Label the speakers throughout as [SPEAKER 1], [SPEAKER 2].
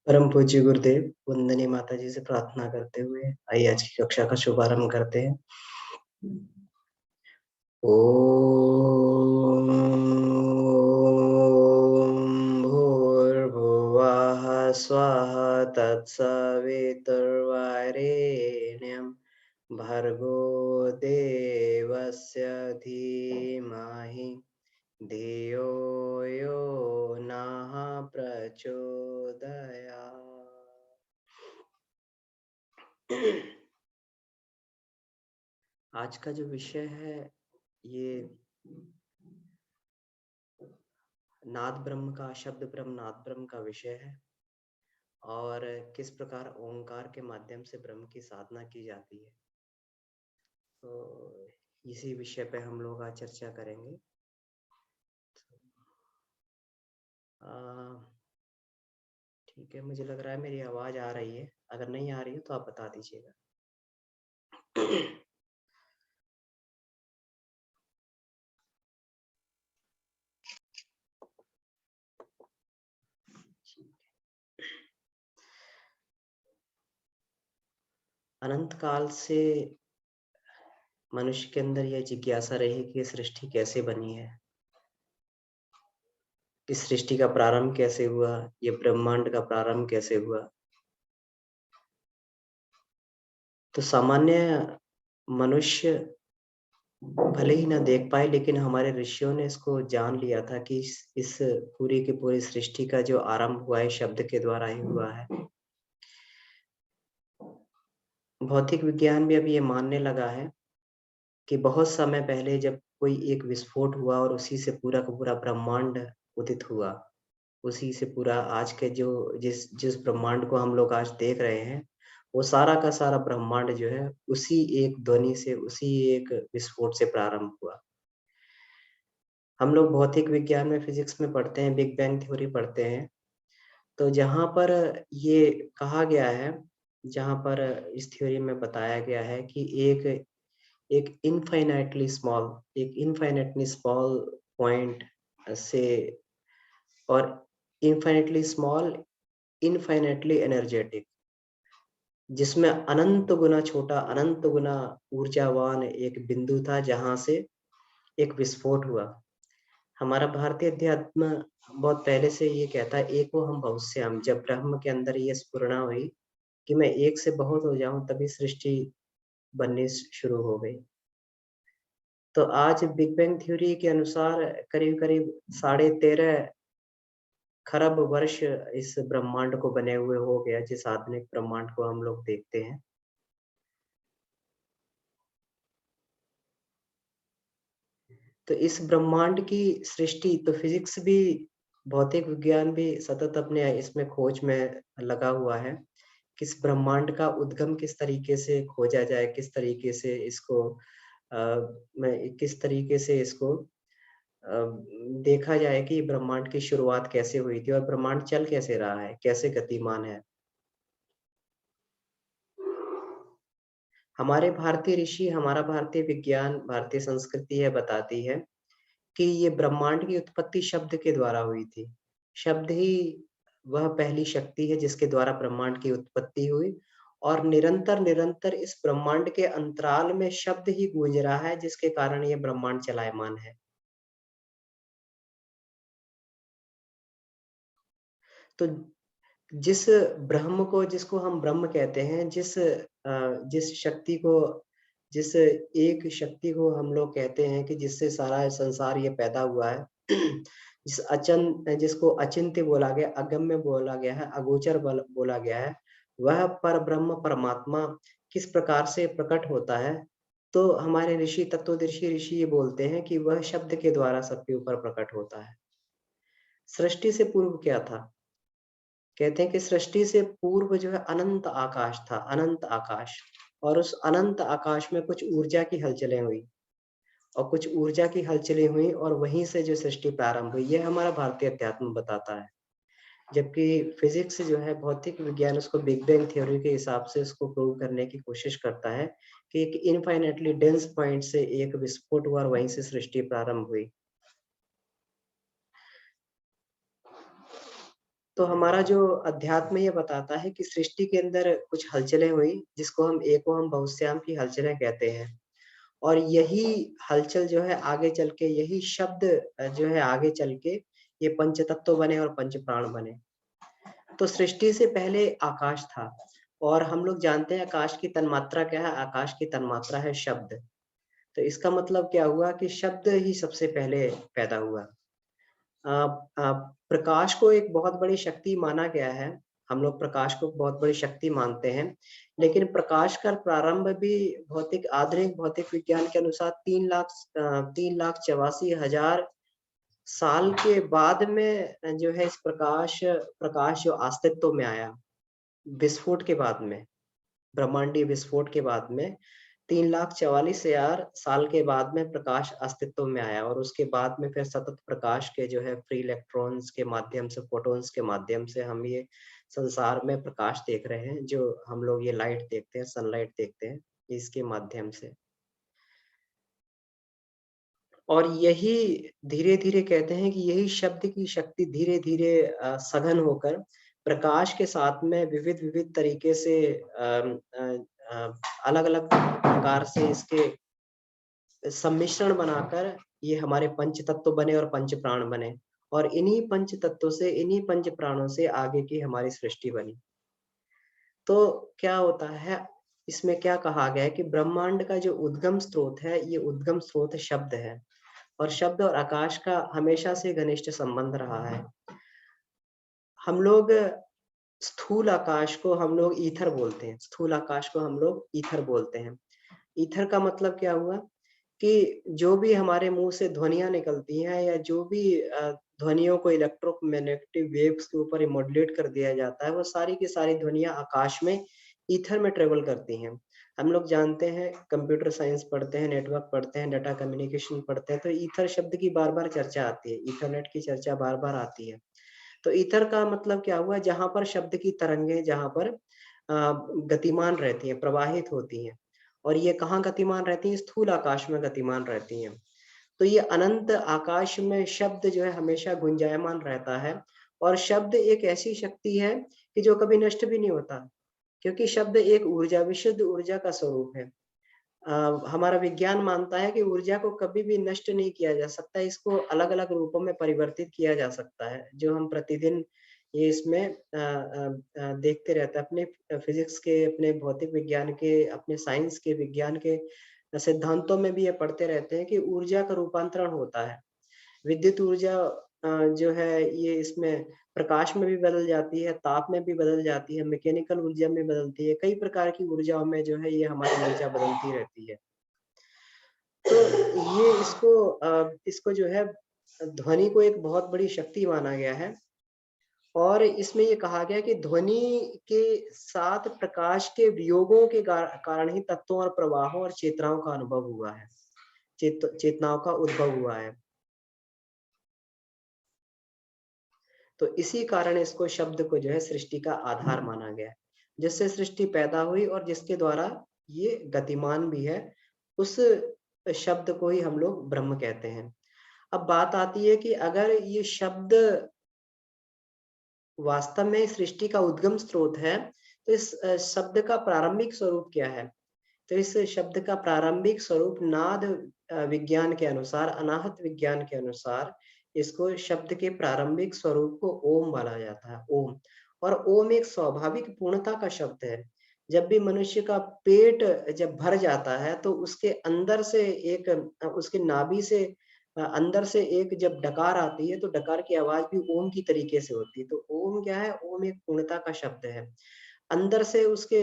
[SPEAKER 1] परम पूज्य गुरुदेव, वंदनीय माता जी से प्रार्थना करते हुए आइए आज की कक्षा का शुभारंभ करते हैं। ओम भूर्भुवः स्वः तत्सवितुर्वरेण्यं भर्गो देवस्य धीमहि धियो यो नः प्रचोदयात्। आज का जो विषय है ये नाद ब्रह्म का, शब्द ब्रह्म, नाद ब्रह्म का विषय है और किस प्रकार ओंकार के माध्यम से ब्रह्म की साधना की जाती है। तो इसी विषय पे हम लोग आज चर्चा करेंगे। ठीक है, मुझे लग रहा है मेरी आवाज आ रही है। अगर नहीं आ रही है तो आप बता दीजिएगा। अनंत काल से मनुष्य के अंदर यह जिज्ञासा रही कि ये सृष्टि कैसे बनी है, इस सृष्टि का प्रारंभ कैसे हुआ, ये ब्रह्मांड का प्रारंभ कैसे हुआ। तो सामान्य मनुष्य भले ही ना देख पाए, लेकिन हमारे ऋषियों ने इसको जान लिया था कि इस पूरी की पूरी सृष्टि का जो आरंभ हुआ है शब्द के द्वारा ही हुआ है। भौतिक विज्ञान भी अभी ये मानने लगा है कि बहुत समय पहले जब कोई एक विस्फोट हुआ और उसी से पूरा का पूरा ब्रह्मांड उदित हुआ, उसी से पूरा आज के जो जिस जिस ब्रह्मांड को हम लोग आज देख रहे हैं, वो सारा का सारा ब्रह्मांड जो है उसी एक ध्वनि से, उसी एक विस्फोट से प्रारंभ हुआ। हम लोग भौतिक विज्ञान में, फिजिक्स में पढ़ते हैं, बिग बैंग थ्योरी पढ़ते हैं। तो जहाँ पर ये कहा गया है, जहाँ पर इस थ्योरी में बताया गया है कि एक एक इनफाइनाइटली स्मॉल पॉइंट से और इनफाइनाइटली स्मॉल, इनफाइनाइटली एनर्जेटिक, जिसमें अनंत गुना छोटा, अनंत गुना ऊर्जावान एक बिंदु था जहाँ से एक विस्फोट हुआ। हमारा भारतीय अध्यात्म बहुत पहले से ये कहता है, एको हम बहुश्याम। जब ब्रह्म के अंदर ये स्फुरणा हुई कि मैं एक से बहुत हो जाऊं, तभी सृष्टि बननी शुरू हो गई। तो आज बिग बैंग थ्योरी के अनुसार करीब करीब 13.5 खरब वर्ष इस ब्रह्मांड को बने हुए हो गया, जिस आधुनिक ब्रह्मांड को हम लोग देखते हैं। तो इस ब्रह्मांड की सृष्टि, तो फिजिक्स भी, भौतिक विज्ञान भी सतत अपने इसमें खोज में लगा हुआ है। किस ब्रह्मांड का उद्गम किस तरीके से खोजा जाए, किस तरीके से इसको किस तरीके से इसको देखा जाए कि ब्रह्मांड की शुरुआत कैसे हुई थी और ब्रह्मांड चल कैसे रहा है, कैसे गतिमान है। हमारे भारतीय ऋषि, हमारा भारतीय विज्ञान, भारतीय संस्कृति है बताती है कि ये ब्रह्मांड की उत्पत्ति शब्द के द्वारा हुई थी। शब्द ही वह पहली शक्ति है जिसके द्वारा ब्रह्मांड की उत्पत्ति हुई और निरंतर निरंतर इस ब्रह्मांड के अंतराल में शब्द ही गूंज रहा है, जिसके कारण ये ब्रह्मांड चलायमान है। तो जिस ब्रह्म को, जिसको हम ब्रह्म कहते हैं, जिस शक्ति को, जिस एक शक्ति को हम लोग कहते हैं कि जिससे सारा संसार ये पैदा हुआ है, जिसको अचिंत्य बोला गया, अगम्य बोला गया है, अगोचर बोला गया है, वह पर ब्रह्म परमात्मा किस प्रकार से प्रकट होता है। तो हमारे ऋषि, तत्वदर्शी ऋषि ये बोलते हैं कि वह शब्द के द्वारा सबके ऊपर प्रकट होता है। सृष्टि से पूर्व क्या था? कहते हैं कि सृष्टि से पूर्व जो है अनंत आकाश था, अनंत आकाश। और उस अनंत आकाश में कुछ ऊर्जा की हलचलें हुई और कुछ ऊर्जा की हलचलें हुई और वहीं से जो सृष्टि प्रारंभ हुई, यह हमारा भारतीय अध्यात्म बताता है। जबकि फिजिक्स जो है, भौतिक विज्ञान, उसको बिग बैंग थ्योरी के हिसाब से उसको प्रूव करने की कोशिश करता है कि एक इनफाइनेटली डेंस पॉइंट से एक विस्फोट हुआ और वहीं से सृष्टि प्रारंभ हुई। तो हमारा जो अध्यात्म ये बताता है कि सृष्टि के अंदर कुछ हलचलें हुई, जिसको हम एको हम बहुश्याम की हलचलें कहते हैं। और यही हलचल जो है आगे चल के, यही शब्द जो है आगे चल के ये पंच तत्व बने और पंच प्राण बने। तो सृष्टि से पहले आकाश था, और हम लोग जानते हैं आकाश की तन्मात्रा क्या है? आकाश की तन्मात्रा है शब्द। तो इसका मतलब क्या हुआ कि शब्द ही सबसे पहले पैदा हुआ। अ प्रकाश को एक बहुत बड़ी शक्ति माना गया है। हम लोग प्रकाश को बहुत बड़ी शक्ति मानते हैं, लेकिन प्रकाश का प्रारंभ भी आधुनिक भौतिक विज्ञान के अनुसार 3,84,000 साल के बाद में जो है इस प्रकाश प्रकाश जो अस्तित्व में आया, विस्फोट के बाद में, ब्रह्मांडीय विस्फोट के बाद में 3,44,000 साल के बाद में प्रकाश अस्तित्व में आया, और उसके बाद में फिर सतत प्रकाश के जो है फ्री इलेक्ट्रॉन्स के माध्यम से, फोटॉन्स के माध्यम से हम ये संसार में प्रकाश देख रहे हैं, जो हम लोग ये लाइट देखते हैं, सनलाइट देखते हैं, इसके माध्यम से। और यही धीरे-धीरे कहते हैं कि यही शब्द की शक्ति धीरे-धीरे सघन होकर प्रकाश के साथ में विविध-विविध तरीके से अलग-अलग प्रकार से इसके सम्मिश्रण बनाकर ये हमारे पंच तत्व बने और पंच प्राण बने, और इन्हीं पंच तत्वों से, इन्हीं पंच प्राणों से आगे की हमारी सृष्टि बनी। तो क्या होता है, इसमें क्या कहा गया है कि ब्रह्मांड का जो उद्गम स्रोत है, ये उद्गम स्रोत शब्द है, और शब्द और आकाश का हमेशा से घनिष्ठ संबंध रहा है। हम लोग स्थूल आकाश को हम लोग ईथर बोलते हैं, स्थूल आकाश को हम लोग ईथर बोलते हैं। ईथर का मतलब क्या हुआ कि जो भी हमारे मुँह से ध्वनियाँ निकलती हैं, या जो भी ध्वनियों को इलेक्ट्रोमैग्नेटिक वेव्स के ऊपर मॉड्यूलेट कर दिया जाता है, वो सारी की सारी ध्वनियाँ आकाश में ईथर में ट्रेवल करती हैं। हम लोग जानते हैं, कंप्यूटर साइंस पढ़ते हैं, नेटवर्क पढ़ते हैं, डाटा कम्युनिकेशन पढ़ते हैं, तो ईथर शब्द की बार-बार चर्चा आती है, ईथरनेट की चर्चा बार-बार आती है। तो ईथर का मतलब क्या हुआ? जहाँ पर शब्द की तरंगें, जहाँ पर गतिमान रहती हैं, प्रवाहित होती हैं, और ये कहाँ गतिमान रहती हैं? स्थूल आकाश में गतिमान रहती हैं। तो ये अनंत आकाश में शब्द जो है हमेशा गुंजायमान रहता है, और शब्द एक ऐसी शक्ति है कि जो कभी नष्ट भी नहीं होता, क्योंकि शब्द एक ऊर्जा, विशुद्ध ऊर्जा का स्वरूप है। हमारा विज्ञान मानता है कि ऊर्जा को कभी भी नष्ट नहीं किया जा सकता, इसको अलग-अलग रूपों में परिवर्तित किया जा सकता है, जो हम प्रतिदिन ये इसमें देखते रहते हैं। अपने फिज़िक्स के, अपने भौतिक विज्ञान के, अपने साइंस के, विज्ञान के सिद्धांतों में भी ये पढ़ते रहते हैं कि ऊर्जा का रूपांतरण होता है। विद्युत ऊर्जा जो है ये इसमें प्रकाश में भी बदल जाती है, ताप में भी बदल जाती है, मैकेनिकल ऊर्जा में बदलती है, कई प्रकार की ऊर्जाओं में जो है ये हमारी ऊर्जा बदलती रहती है। तो ये इसको जो है ध्वनि को एक बहुत बड़ी शक्ति माना गया है, और इसमें ये कहा गया है कि ध्वनि के साथ प्रकाश के वियोगों के कारण ही तत्वों और प्रवाहों और चेतनाओं का अनुभव हुआ है, चेतनाओं का उद्भव हुआ है। तो इसी कारण इसको शब्द को जो है सृष्टि का आधार माना गया है, जिससे सृष्टि पैदा हुई और जिसके द्वारा ये गतिमान भी है, उस शब्द को ही हम लोग ब्रह्म कहते हैं। अब बात आती है कि अगर ये शब्द वास्तव में सृष्टि का उद्गम स्रोत है, तो इस शब्द का प्रारंभिक स्वरूप क्या है? तो इस शब्द का प्रारंभिक स्वरूप नाद विज्ञान के अनुसार, अनाहत विज्ञान के अनुसार, इसको शब्द के प्रारंभिक स्वरूप को ओम माना जाता है, ओम। और ओम एक स्वाभाविक पूर्णता का शब्द है। जब भी मनुष्य का पेट जब भर जाता है, तो उसके अंदर से एक उसके नाभि से अंदर से एक जब डकार आती है, तो डकार की आवाज़ भी ओम की तरीके से होती है। तो ओम क्या है? ओम एक पूर्णता का शब्द है। अंदर से उसके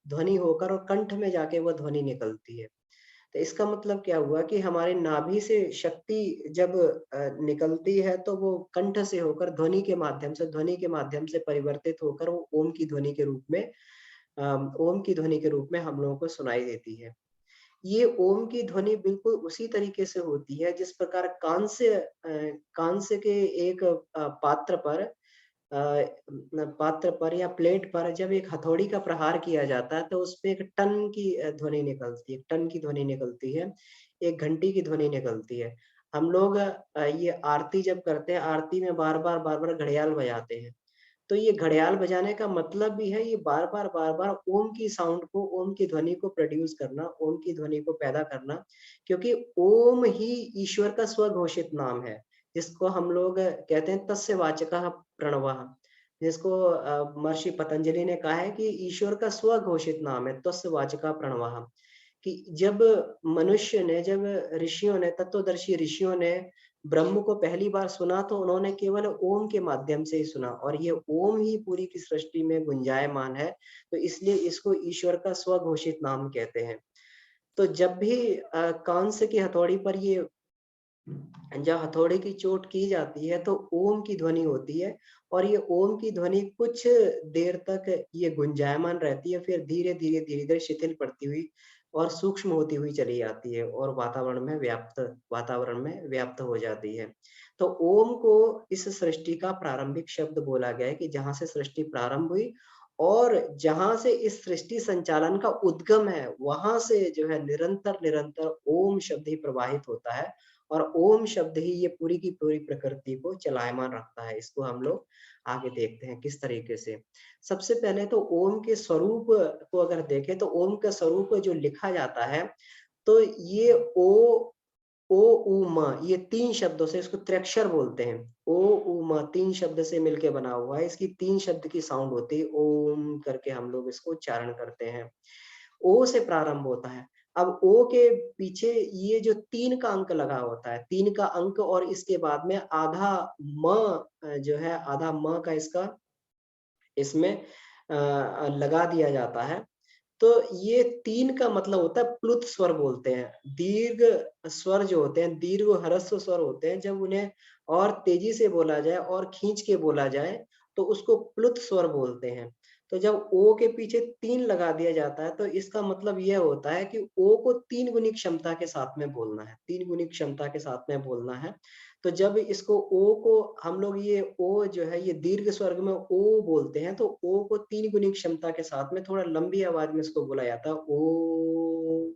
[SPEAKER 1] ध्वनि होकर और कंठ में जाके वो ध्वनि निकलती है। तो इसका मतलब क्या हुआ कि हमारे नाभि से शक्ति जब निकलती है, तो वो कंठ से होकर ध्वनि के माध्यम से परिवर्तित होकर वो ओम की ध्वनि के रूप में ओम की ध्वनि के रूप में हम लोगों को सुनाई देती है। ये ओम की ध्वनि बिल्कुल उसी तरीके से होती है जिस प्रकार कांस्य के एक पात्र पर या प्लेट पर जब एक हथौड़ी का प्रहार किया जाता है, तो उसपे एक टन की ध्वनि निकलती है, टन की ध्वनि निकलती है, एक घंटी की ध्वनि निकलती है। हम लोग ये आरती जब करते हैं, आरती में बार-बार घड़ियाल बजाते हैं। तो ये घड़ियाल बजाने का मतलब भी है ये बार-बार ओम की साउंड को, ओम की ध्वनि को प्रोड्यूस करना, ओम की ध्वनि को पैदा करना, क्योंकि ओम ही ईश्वर का स्वघोषित नाम है, जिसको हम लोग कहते हैं तस्य वाचकः प्रणवः, जिसको महर्षि पतंजलि ने कहा है कि ईश्वर का स्वघोषित नाम है तस्य वाचकः प्रणवः। कि जब मनुष्य ने, जब ऋषियों ने, तत्वदर्शी ऋषियों ने ब्रह्म को पहली बार सुना तो उन्होंने केवल ओम के माध्यम से ही सुना, और ये ओम ही पूरी की सृष्टि में गुंजायमान है, तो इसलिए इसको ईश्वर का स्वघोषित नाम कहते हैं। तो जब भी कंस की हथौड़ी पर ये, जब हथौड़े की चोट की जाती है तो ओम की ध्वनि होती है, और ये ओम की ध्वनि कुछ देर तक ये गुंजायमान रहती है, फिर धीरे धीरे शिथिल पड़ती हुई और सूक्ष्म होती हुई चली जाती है और वातावरण में व्याप्त हो जाती है। तो ओम को इस सृष्टि का प्रारंभिक शब्द बोला गया है कि जहां से सृष्टि प्रारंभ हुई, और जहां से इस सृष्टि संचालन का उद्गम है, वहां से जो है निरंतर निरंतर ओम शब्द ही प्रवाहित होता है, और ओम शब्द ही ये पूरी की पूरी प्रकृति को चलायमान रखता है। इसको हम लोग आगे देखते हैं किस तरीके से। सबसे पहले तो ओम के स्वरूप को अगर देखें, तो ओम का स्वरूप जो लिखा जाता है, तो ये ओ उ म, ये 3 शब्दों से, इसको त्र्यक्षर बोलते हैं। ओ उ म 3 शब्द से मिलके बना हुआ है। इसकी 3 शब्द की साउंड होती है, ओम करके हम लोग इसको उच्चारण करते हैं। ओ से प्रारंभ होता है। अब ओ के पीछे ये जो 3 का अंक लगा होता है, 3 का अंक, और इसके बाद में आधा म जो है, आधा म का इसका इसमें लगा दिया जाता है। तो ये 3 का मतलब होता है प्लुत स्वर बोलते हैं। दीर्घ स्वर जो होते हैं, दीर्घ ह्रस्व स्वर होते हैं, जब उन्हें और तेजी से बोला जाए और खींच के बोला जाए, तो उसको प्लुत स्वर बोलते हैं। तो जब ओ के पीछे 3 लगा दिया जाता है, तो इसका मतलब यह होता है कि ओ को 3 गुनी क्षमता के साथ में बोलना है, 3 गुनी क्षमता के साथ में बोलना है। तो जब इसको ओ को हम लोग, ये ओ जो है ये दीर्घ स्वर्ग में ओ बोलते हैं, तो ओ को 3 गुनी क्षमता के साथ में थोड़ा लंबी आवाज में इसको बोला जाता है, ओ।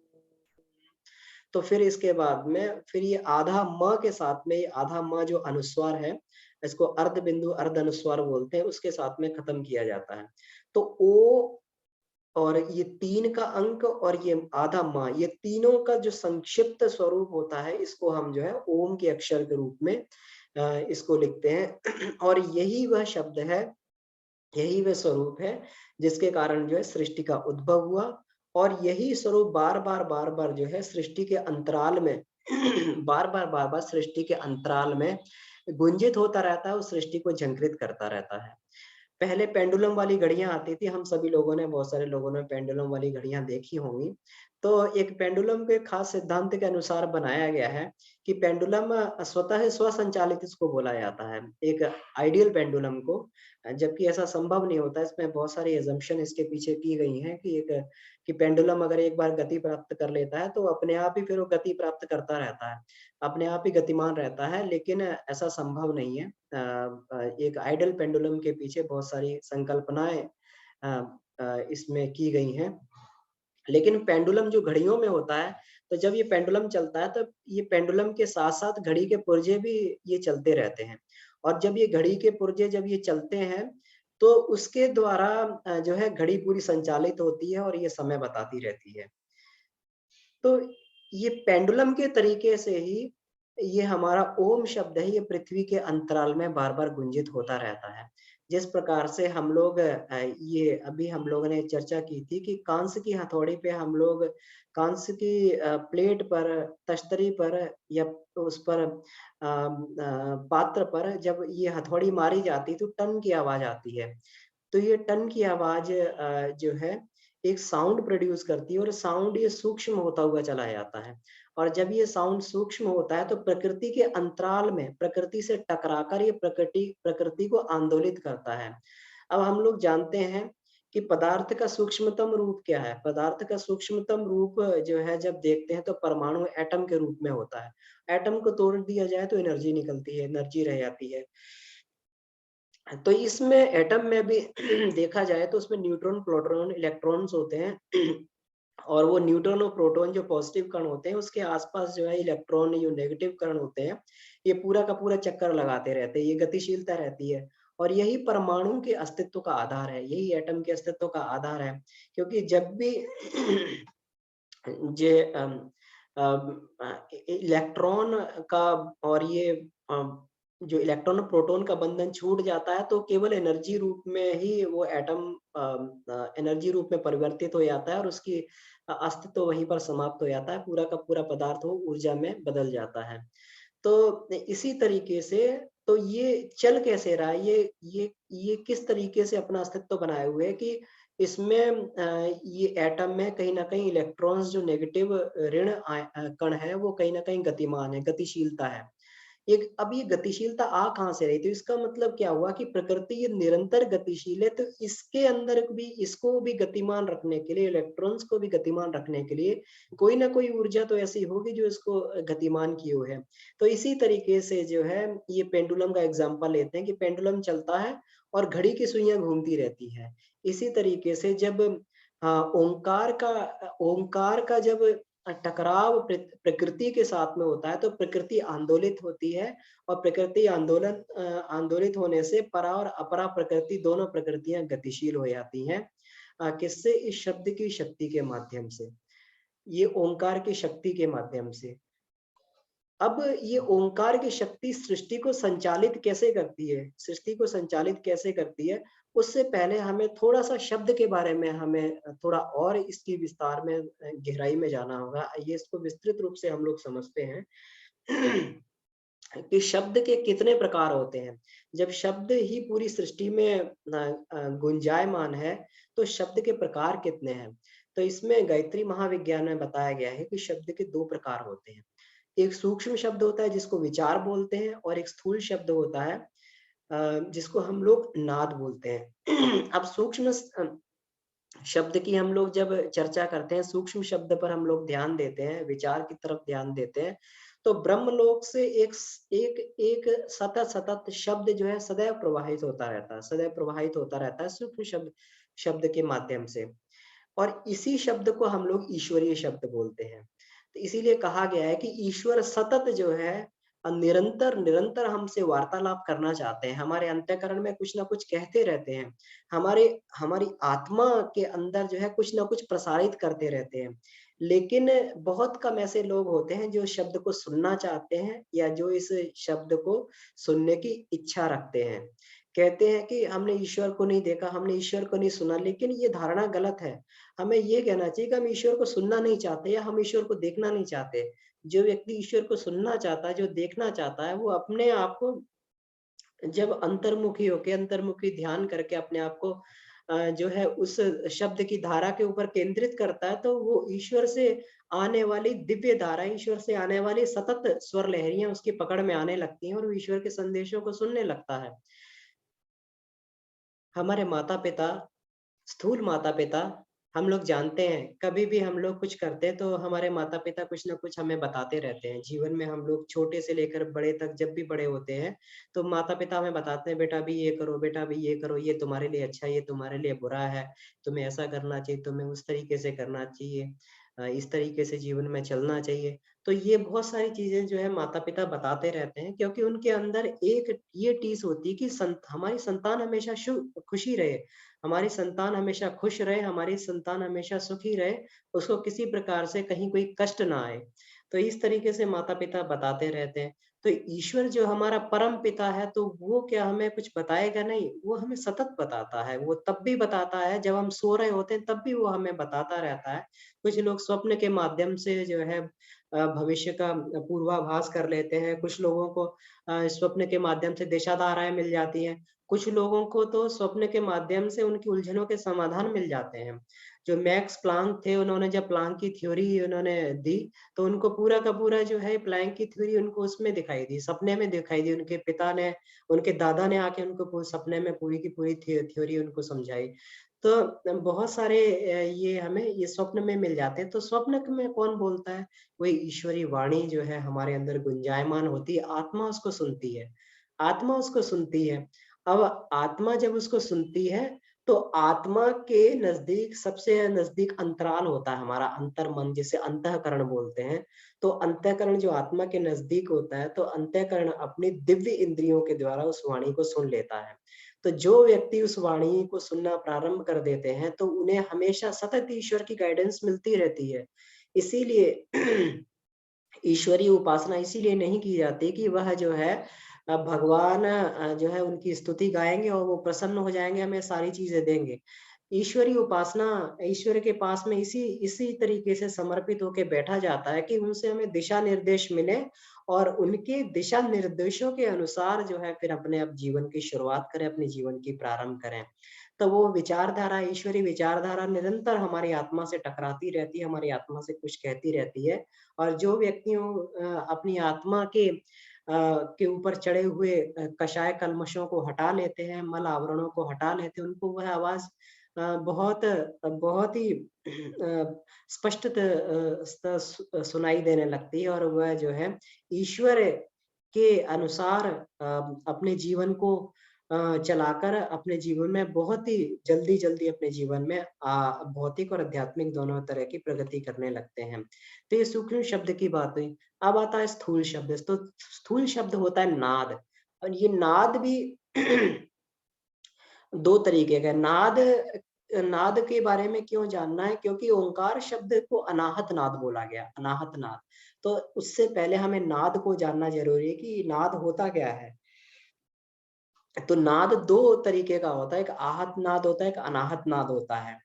[SPEAKER 1] तो फिर इसके बाद में फिर ये आधा म के साथ में, ये आधा म जो अनुस्वार है, इसको अर्ध बिंदु अर्ध अनुस्वार बोलते हैं, उसके साथ में खत्म किया जाता है। तो ओ और ये 3 का अंक और ये आधा म, ये तीनों का जो संक्षिप्त स्वरूप होता है, इसको हम जो है ओम के अक्षर के रूप में इसको लिखते हैं। और यही वह शब्द है, यही वह स्वरूप है जिसके कारण जो है सृष्टि का उद्भव हुआ, और यही स्वरूप बार बार जो है सृष्टि के अंतराल में बार बार सृष्टि के अंतराल में गुंजित होता रहता है, उस सृष्टि को झंकृत करता रहता है। पहले पेंडुलम वाली घड़ियां आती थी, हम सभी लोगों ने, बहुत सारे लोगों ने पेंडुलम वाली घड़ियां देखी होंगी। तो एक पेंडुलम के खास सिद्धांत के अनुसार बनाया गया है कि पेंडुलम स्वतः स्वसंचालित इसको बोला जाता है, एक आइडियल पेंडुलम को, जबकि ऐसा संभव नहीं होता। इसमें बहुत सारी एजम्पशन इसके पीछे की गई हैं कि एक, कि पेंडुलम अगर एक बार गति प्राप्त कर लेता है तो अपने आप ही फिर वो गति प्राप्त करता रहता है, अपने आप ही गतिमान रहता है, लेकिन ऐसा संभव नहीं है। एक आइडल पेंडुलम के पीछे बहुत सारी संकल्पनाएं इसमें की गई हैं। लेकिन पेंडुलम जो घड़ियों में होता है, तो जब ये पेंडुलम चलता है, तो ये पेंडुलम के साथ-साथ घड़ी के पुर्जे भी ये चलते रहते हैं। और जब ये घड़ी के पुर्जे जब ये चलते हैं, तो उसके द्वारा जो है घड़ी पूरी संचालित होती है और ये समय बताती रहती है। तो ये पेंडुलम के तरीके से ही ये हमारा ओम शब्द है, ये पृथ्वी के अंतराल में बार-बार गुंजित होता रहता है। जिस प्रकार से हम लोग ये अभी हम लोगों ने चर्चा की थी कि कांस्य की हथौड़ी पे हम लोग कांस्य की प्लेट पर, तश्तरी पर, या उस पर पात्र पर जब ये हथौड़ी मारी जाती है तो टन की आवाज आती है। तो ये टन की आवाज जो है एक साउंड प्रोड्यूस करती है, और साउंड ये सूक्ष्म होता हुआ चला जाता है। और जब ये साउंड सूक्ष्म होता है तो प्रकृति के अंतराल में प्रकृति से टकराकर ये प्रकृति प्रकृति को आंदोलित करता है। अब हम लोग जानते हैं कि पदार्थ का सूक्ष्मतम रूप क्या है। पदार्थ का सूक्ष्मतम रूप जो है जब देखते हैं तो परमाणु एटम के रूप में होता है। एटम को तोड़ दिया जाए तो एनर्जी निकलती है, एनर्जी रह जाती है। तो इसमें एटम में भी देखा जाए तो उसमें न्यूट्रॉन, प्रोटॉन, इलेक्ट्रॉन्स होते हैं। और वो न्यूट्रॉन और प्रोटॉन जो पॉजिटिव कण होते हैं उसके आसपास जो है इलेक्ट्रॉन जो नेगेटिव कण होते हैं, ये पूरा का पूरा चक्कर लगाते रहते हैं, ये गतिशीलता रहती है। और यही परमाणु के अस्तित्व का आधार है, यही एटम के अस्तित्व का आधार है। क्योंकि जब भी जे इलेक्ट्रॉन का और ये जो इलेक्ट्रॉन और प्रोटॉन का बंधन छूट जाता है तो केवल एनर्जी रूप में ही वो एटम एनर्जी रूप में परिवर्तित हो जाता है और उसकी अस्तित्व वहीं पर समाप्त हो जाता है, पूरा का पूरा पदार्थ वो ऊर्जा में बदल जाता है। तो इसी तरीके से तो ये चल कैसे रहा है, ये किस तरीके से अपना अस्तित्व बनाए हुए है कि इसमें ये एटम में कहीं न कहीं इलेक्ट्रॉन्स जो नेगेटिव कण है वो कहीं न कहीं गतिमान है, गतिशीलता है। एक अब ये गतिशीलता आ कहाँ से रही? तो इसका मतलब क्या हुआ कि प्रकृति ये निरंतर गतिशील है, तो इसके अंदर भी इसको भी गतिमान रखने के लिए, इलेक्ट्रॉन्स को भी गतिमान रखने के लिए कोई ना कोई ऊर्जा तो ऐसी होगी जो इसको गतिमान किए हुए है। तो इसी तरीके से जो है ये पेंडुलम का एग्जांपल लेते हैं कि पेंडुलम चलता है और घड़ी की सुइयाँ घूमती रहती है। इसी तरीके से जब ओंकार का जब टकराव प्रकृति के साथ में होता है तो प्रकृति आंदोलित होती है और प्रकृति आंदोलित होने से परा और अपरा प्रकृति दोनों प्रकृतियां गतिशील हो जाती हैं। किससे? इस शब्द की शक्ति के माध्यम से, ये ओंकार की शक्ति के माध्यम से। अब ये ओंकार की शक्ति सृष्टि को संचालित कैसे करती है? सृष्टि को संचालित कैसे करती है? उससे पहले हमें थोड़ा-सा शब्द के बारे में हमें थोड़ा और इसकी विस्तार में गहराई में जाना होगा। आइए इसको विस्तृत रूप से हम लोग समझते हैं कि शब्द के कितने प्रकार होते हैं। जब शब्द ही पूरी सृष्टि में गुंजायमान है, तो शब्द के प्रकार कितने हैं? तो इसमें गायत्री महाविज्ञान में बताया गया है कि शब्द के 2 प्रकार होते हैं। एक सूक्ष्म शब्द होता है जिसको विचार बोलते हैं और एक स्थूल शब्द होता है जिसको हम लोग नाद बोलते हैं। अब शब्द की हम लोग जब चर्चा करते हैं, सूक्ष्म शब्द पर हम लोग ध्यान देते हैं, विचार की तरफ ध्यान देते हैं, तो ब्रह्मलोक से एक एक सतत सतत शब्द जो है सदैव प्रवाहित होता रहता है, सदैव प्रवाहित होता रहता है सूक्ष्म शब्द शब्द के माध्यम से। और इसी शब्द को हम लोग ईश्वरीय शब्द बोलते हैं। तो इसीलिए कहा गया है कि ईश्वर सतत जो है निरंतर निरंतर हमसे वार्तालाप करना चाहते हैं, हमारे अंतःकरण में कुछ ना कुछ कहते रहते हैं, हमारे हमारी आत्मा के अंदर जो है कुछ ना कुछ प्रसारित करते रहते हैं। लेकिन बहुत कम ऐसे लोग होते हैं जो शब्द को सुनना चाहते हैं या जो इस शब्द को सुनने की इच्छा रखते हैं। कहते हैं कि हमने ईश्वर को नहीं देखा, हमने ईश्वर को नहीं सुना, लेकिन ये धारणा गलत है। हमें ये कहना चाहिए कि हम ईश्वर को सुनना नहीं चाहते या हम ईश्वर को देखना नहीं चाहते। जो व्यक्ति ईश्वर को सुनना चाहता है, जो देखना चाहता है, वो अपने आप को जब अंतर्मुखी ध्यान करके अपने आप को जो है उस शब्द की धारा के ऊपर केंद्रित करता है, तो वो ईश्वर से आने वाली दिव्य धारा, ईश्वर से आने वाली सतत स्वर लहरियाँ उसकी पकड़ में आने लगती हैं और वो ईश्वर के संदेशों को सुनने लगता है। हमारे माता-पिता, स्थूल माता-पिता, हम लोग जानते हैं, कभी भी हम लोग कुछ करते हैं तो हमारे माता-पिता कुछ न कुछ हमें बताते रहते हैं। जीवन में हम लोग छोटे से लेकर बड़े तक जब भी बड़े होते हैं, तो माता-पिता हमें बताते हैं, "बेटा अभी ये करो, बेटा अभी ये करो, ये तुम्हारे लिए अच्छा है, ये तुम्हारे लिए बुरा है, तुम्हें ऐसा करना चाहिए, तुम्हें उस तरीके से करना चाहिए, इस तरीके से जीवन में चलना चाहिए।" तो ये बहुत सारी चीज़ें जो है माता-पिता बताते रहते हैं क्योंकि उनके अंदर एक ये टीस होती है कि हमारी संतान हमेशा खुशी रहे, हमारी संतान हमेशा खुश रहे, हमारी संतान हमेशा सुखी रहे, उसको किसी प्रकार से कहीं कोई कष्ट ना आए। तो इस तरीके से माता-पिता बताते रहते हैं। तो ईश्वर जो हमारा परम पिता है, तो वो क्या हमें कुछ बताएगा नहीं? वो हमें सतत बताता है। वो तब भी बताता है जब हम सो रहे होते हैं, तब भी वो हमें बताता रहता है। कुछ लोग स्वप्न के माध्यम से जो है भविष्य का पूर्वाभास कर लेते हैं। कुछ लोगों को स्वप्न के माध्यम से दिशा-धाराएँ मिल जाती हैं। कुछ लोगों को तो स्वप्न के माध्यम से उनकी उलझनों के समाधान मिल जाते हैं। जो मैक्स प्लांक थे, उन्होंने जब प्लांक की थ्योरी उन्होंने दी, तो उनको पूरा का पूरा जो है प्लैंक की थ्योरी उनको उसमें दिखाई दी, सपने में दिखाई दी। उनके पिता ने, उनके दादा ने आके उनको सपने में पूरी की पूरी थ्योरी उनको समझाई। तो बहुत सारे ये हमें ये स्वप्न में मिल जाते हैं। तो स्वप्न में कौन बोलता है? वही ईश्वरी वाणी जो है हमारे अंदर गुंजायमान होती है, आत्मा उसको सुनती है। आत्मा उसको सुनती है। अब आत्मा जब उसको सुनती है तो आत्मा के नजदीक सबसे नजदीक अंतराल होता है हमारा अंतर्मन, जिसे अंतःकरण बोलते हैं। तो अंतःकरण जो आत्मा के नजदीक होता है, तो अंतःकरण अपनी दिव्य इंद्रियों के द्वारा उस वाणी को सुन लेता है। तो जो व्यक्ति उस वाणी को सुनना प्रारंभ कर देते हैं, तो उन्हें हमेशा सतत ईश्वर की गाइडेंस मिलती रहती है। इसीलिए ईश्वरीय उपासना इसीलिए नहीं की जाती कि वह जो है भगवान जो है उनकी स्तुति गाएंगे और वो प्रसन्न हो जाएंगे, हमें सारी चीजें देंगे। ईश्वरीय उपासना ईश्वर के पास में इसी इसी तरीके से समर्पित होकर बैठा जाता है कि उनसे हमें दिशा निर्देश मिले, और उनके दिशा निर्देशों के अनुसार जो है फिर अपने आप जीवन की शुरुआत करें, अपने जीवन की प्रारंभ करें। तो वो विचारधारा, ईश्वरीय विचारधारा निरंतर हमारी आत्मा से टकराती रहती है, हमारी आत्मा से कुछ कहती रहती है। और जो व्यक्तियों अपनी आत्मा के ऊपर चढ़े हुए कषाय कल्मशों को हटा लेते हैं, मल आवरणों को हटा लेते हैं, उनको वह आवाज बहुत बहुत ही स्पष्ट सुनाई देने लगती है, और वह जो है ईश्वर के अनुसार अपने जीवन को चलाकर अपने जीवन में बहुत ही जल्दी-जल्दी अपने जीवन में भौतिक और आध्यात्मिक दोनों तरह की प्रगति करने लगते हैं। तो ये सूक्ष्म शब्द की बात हुई। अब आता है स्थूल शब्द। तो स्थूल शब्द होता है नाद, और ये नाद भी 2 तरीके का है। नाद नाद के बारे में क्यों जानना है? क्योंकि ओंकार शब्द को अनाहत नाद बोला गया, अनाहत नाद। तो उससे पहले हमें नाद को जानना ज़रूरी है कि नाद होता क्या है? तो नाद 2 तरीके का होता है, एक आहत नाद होता है, एक अनाहत नाद होता है।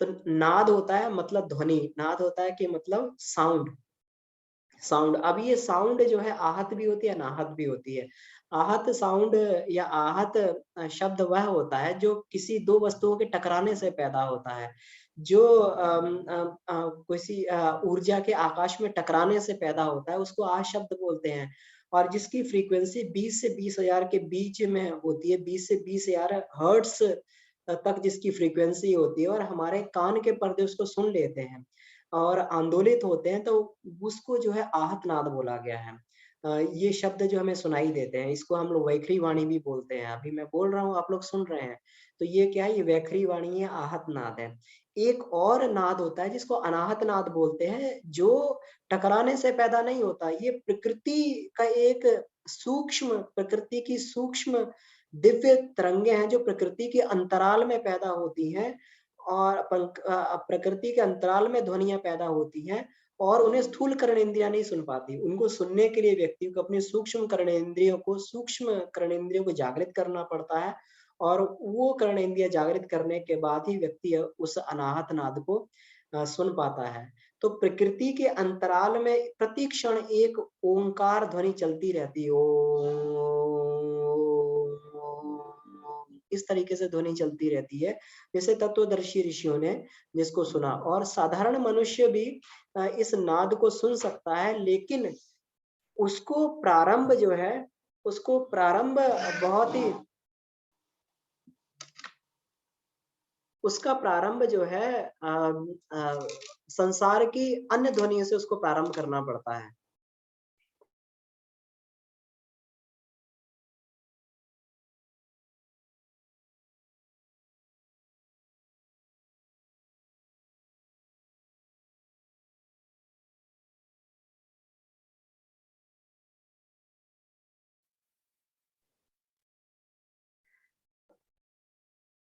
[SPEAKER 1] तो नाद होता है मतलब ध्वनि, नाद होता है कि मतलब साउंड, साउंड। अब ये साउंड जो है आहत भी होती है, अनाहत भी होती है। आहत साउंड या आहत शब्द वह होता है जो किसी 2 वस्तुओं के टकराने से पैदा होता है। जो किसी ऊर्जा के आकाश में टकराने से पैदा होता है, उसको आह शब्द बोलते हैं। और जिसकी फ्रीक्वेंसी 20 से 20,000 के बीच में होती है, 20 से 20,000 हर्ट्ज तक जिसकी फ्रीक्वेंसी होती है, और हमारे कान के पर्दे उसको सुन लेते हैं और आंदोलित होते हैं, तो उसको जो है आहत नाद बोला गया है। ये शब्द जो हमें सुनाई देते हैं, इसको हम लोग वैखरी वाणी भी बोलते हैं। अभी मैं बोल रहा हूँ, आप लोग सुन रहे हैं। तो ये क्या है? ये वैखरी वाणी है, आहत नाद है। एक और नाद होता है जिसको अनाहत नाद बोलते हैं, जो टकराने से पैदा नहीं होता। ये प्रकृति का एक प्रकृति की सूक्ष्म दिव्य तरंगे हैं, जो प्रकृति के अंतराल में पैदा होती हैं, और प्रकृति के अंतराल में ध्वनियाँ पैदा होती हैं, और उन्हें स्थूल कर्णेंद्रियाँ नहीं सुन पाती। उनको सुनने के लिए व्यक्ति को अपनी सूक्ष्म कर्णेंद्रियों को जागृत करना पड़ता है, और वो कर्णेंद्रियाँ जागृत करने के बाद ही व्यक्ति उस अनाहत नाद को सुन पाता है। तो प्रकृति के अंतराल में प्रति क्षण एक ओंकार ध्वनि चलती रहती है। इस तरीके से ध्वनि चलती रहती है, जैसे तत्वदर्शी ऋषियों ने जिसको सुना। और साधारण मनुष्य भी इस नाद को सुन सकता है, लेकिन उसको प्रारंभ जो है, उसको प्रारंभ बहुत ही उसका प्रारंभ जो है संसार की अन्य ध्वनियों से उसको प्रारंभ करना पड़ता है।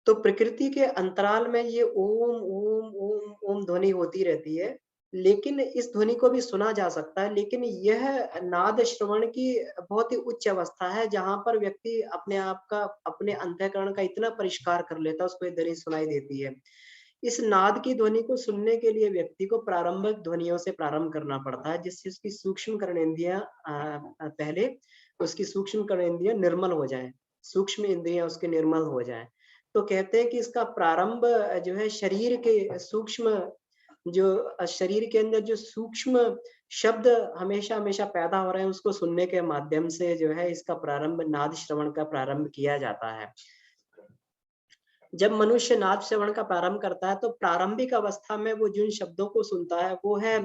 [SPEAKER 1] तो प्रकृति के अंतराल में ये ओम ओम ओम ओम ध्वनि होती रहती है, लेकिन इस ध्वनि को भी सुना जा सकता है। लेकिन यह नाद श्रवण की बहुत ही उच्च अवस्था है, जहाँ पर व्यक्ति अपने अंतःकरण का इतना परिष्कार कर लेता है, उसको ये ध्वनि सुनाई देती है। इस नाद की ध्वनि को सुनने के लिए व्यक्ति को प्रारंभिक ध्वनियों से प्रारंभ करना पड़ता है, जिससे उसकी सूक्ष्म कर्णेंद्रियां पहले उसकी सूक्ष्म कर्णेंद्रियां निर्मल हो जाएं, सूक्ष्म इंद्रियां उसके निर्मल हो जाएं। तो कहते हैं कि इसका प्रारंभ जो है शरीर के अंदर जो सूक्ष्म शब्द हमेशा हमेशा पैदा हो रहे हैं, उसको सुनने के माध्यम से जो है इसका प्रारंभ नाद श्रवण का प्रारंभ किया जाता है। जब मनुष्य नाद श्रवण का प्रारंभ करता है, तो प्रारंभिक अवस्था में वो जिन शब्दों को सुनता है, वो है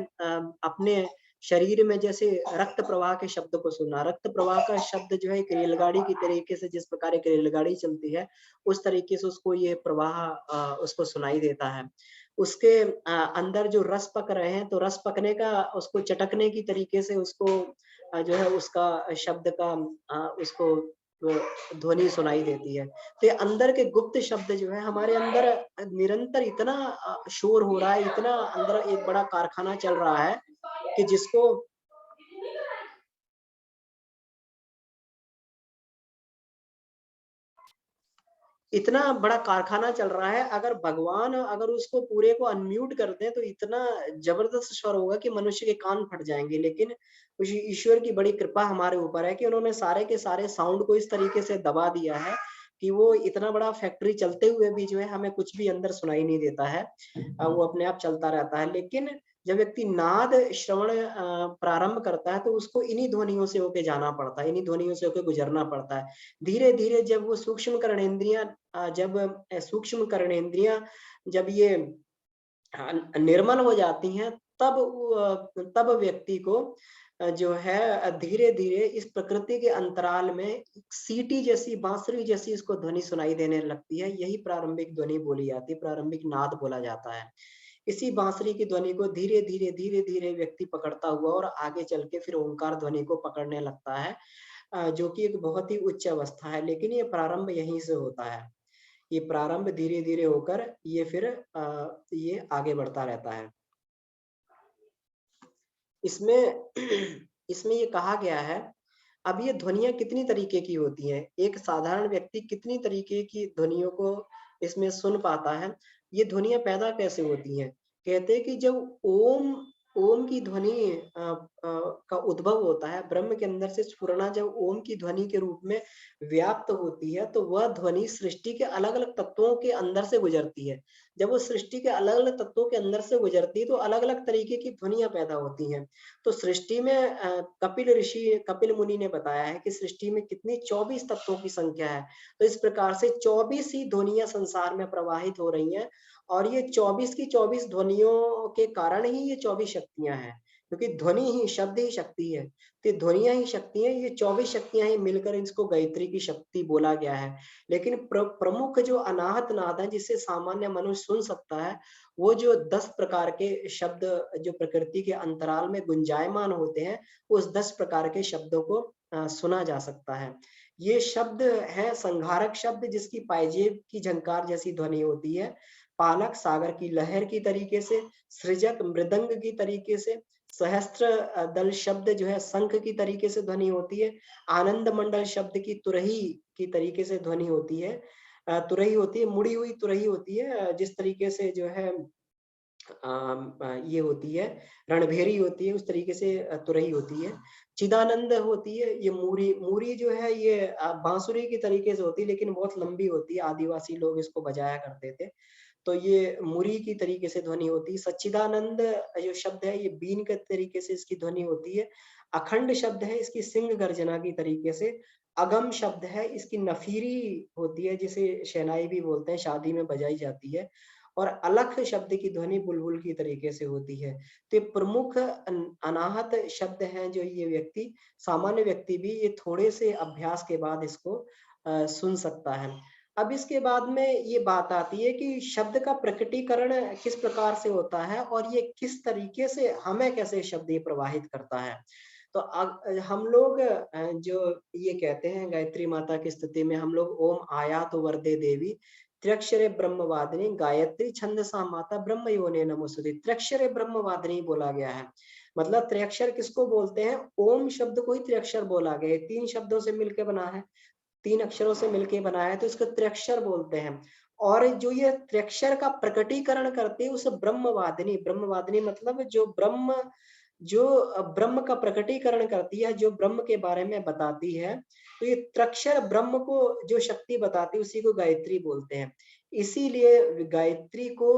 [SPEAKER 1] अपने शरीर में जैसे रक्त प्रवाह के शब्द को सुना, रक्त प्रवाह का शब्द जो है एक रेलगाड़ी की तरीके से, जिस प्रकार एक रेलगाड़ी चलती है उस तरीके से उसको ये प्रवाह उसको सुनाई देता है। उसके अंदर जो रस पक रहे हैं, तो रस पकने का उसको चटकने की तरीके से उसको जो है उसका शब्द का उसको ध्वनि सुनाई देती है। तो ये अंदर के गुप्त शब्द जो है हमारे अंदर निरंतर इतना शोर हो रहा है, इतना अंदर एक बड़ा कारखाना चल रहा है कि जिसको इतना बड़ा कारखाना चल रहा है, अगर भगवान अगर उसको पूरे को अनम्यूट कर दें तो इतना जबरदस्त स्वर होगा कि मनुष्य के कान फट जाएंगे। लेकिन उस ईश्वर की बड़ी कृपा हमारे ऊपर है कि उन्होंने सारे के सारे साउंड को इस तरीके से दबा दिया है कि वो इतना बड़ा फैक्ट्री चलते हुए भी जो है हमें कुछ भी अंदर सुनाई नहीं देता है। वो अपने आप चलता रहता है। लेकिन जब व्यक्ति नाद श्रवण प्रारंभ करता है तो उसको इन्हीं ध्वनियों से होके जाना पड़ता है, इन्हीं ध्वनियों से होके गुजरना पड़ता है। धीरे धीरे जब वो सूक्ष्म कर्णेंद्रियां जब सूक्ष्म कर्णेंद्रियां जब ये निर्मल हो जाती हैं, तब व्यक्ति को जो है धीरे धीरे इस प्रकृति के अंतराल में सीटी जैसी, बांसुरी जैसी इसको ध्वनि सुनाई देने लगती है। यही प्रारंभिक ध्वनि बोली जाती है, प्रारंभिक नाद बोला जाता है। इसी बांसुरी की ध्वनि को धीरे धीरे धीरे धीरे व्यक्ति पकड़ता हुआ और आगे चल के फिर ओंकार ध्वनि को पकड़ने लगता है, जो कि एक बहुत ही उच्च अवस्था है। लेकिन ये प्रारंभ यहीं से होता है। ये प्रारंभ धीरे धीरे होकर ये फिर ये आगे बढ़ता रहता है। इसमें इसमें ये कहा गया है, अब ये ध्वनियां कितनी तरीके की होती हैं, एक साधारण व्यक्ति कितनी तरीके की ध्वनियों को इसमें सुन पाता है, ये ध्वनियां पैदा कैसे होती हैं। कहते हैं कि जब ओम ओम की ध्वनि का उद्भव होता है, ब्रह्म के अंदर से स्फुरणा जब ओम की ध्वनि के रूप में व्याप्त होती है, तो वह ध्वनि सृष्टि के अलग अलग तत्वों के अंदर से गुजरती है। जब वो सृष्टि के अलग अलग तत्वों के अंदर से गुजरती है तो अलग अलग तरीके की ध्वनियां पैदा होती हैं। तो सृष्टि में कपिल मुनि ने बताया है कि सृष्टि में कितनी 24 तत्वों की संख्या है। तो इस प्रकार से 24 ही ध्वनियां संसार में प्रवाहित हो रही हैं, और ये 24 की 24 ध्वनियों के कारण ही ये 24 शक्तियां हैं, क्योंकि ध्वनि ही, शब्द ही शक्ति है। तो ध्वनियां ही शक्ति है, ये 24 शक्तियां ही मिलकर इसको गायत्री की शक्ति बोला गया है। लेकिन प्रमुख जो अनाहत नाद है जिसे सामान्य मनुष्य सुन सकता है, वो जो 10 प्रकार के शब्द जो प्रकृति के अंतराल में गुंजायमान होते हैं, उस 10 प्रकार के शब्दों को सुना जा सकता है। ये शब्द है संघारक शब्द, जिसकी पायजेब की झंकार जैसी ध्वनि होती है, पालक सागर की लहर की तरीके से, सृजक मृदंग की तरीके से, सहस्त्र दल शब्द जो है शंख की तरीके से ध्वनि होती है, आनंद मंडल शब्द की तुरही की तरीके से ध्वनि होती है। तुरही होती है, मुड़ी हुई तुरही होती है, जिस तरीके से जो है ये होती है, रणभेरी होती है, उस तरीके से तुरही होती है। चिदानंद होती है, ये मूरी मूरी जो है ये बांसुरी की तरीके से होती है, लेकिन बहुत लंबी होती है, आदिवासी लोग इसको बजाया करते थे। तो ये मुरी की तरीके से ध्वनि होती है। सच्चिदानंद जो शब्द है ये बीन के तरीके से इसकी ध्वनि होती है। अखंड शब्द है, इसकी सिंह गर्जना की तरीके से। अगम शब्द है, इसकी नफीरी होती है, जिसे शहनाई भी बोलते हैं, शादी में बजाई जाती है। और अलख शब्द की ध्वनि बुलबुल की तरीके से होती है। तो ये प्रमुख अनाहत शब्द हैं, जो ये व्यक्ति, सामान्य व्यक्ति भी ये थोड़े से अभ्यास के बाद इसको सुन सकता है। अब इसके बाद में ये बात आती है कि शब्द का प्रकटीकरण किस प्रकार से होता है और ये किस तरीके से हमें कैसे शब्द ये प्रवाहित करता है। तो हम लोग जो ये कहते हैं गायत्री माता की स्तुति में हम लोग ओम आयात वरदे देवी त्र्यक्षरे ब्रह्मवादिनी गायत्री छंदसा माता ब्रह्म योने नमोस्तुते। त्र्यक्षरे ब्रह्मवादिनी बोला गया है, मतलब त्र्यक्षर किसको बोलते हैं, ओम शब्द को ही त्र्यक्षर बोला गया है। 3 शब्दों से मिलकर बना है, 3 अक्षरों से मिलके बनाया है, तो इसको त्र्यक्षर बोलते हैं। और जो ये त्र्यक्षर का प्रकटीकरण करती है उसे ब्रह्मवादिनी, ब्रह्मवादिनी मतलब जो ब्रह्म का प्रकटीकरण करती है, जो ब्रह्म के बारे में बताती है। तो ये त्र्यक्षर ब्रह्म को जो शक्ति बताती है उसी को गायत्री बोलते हैं। इसीलिए गायत्री को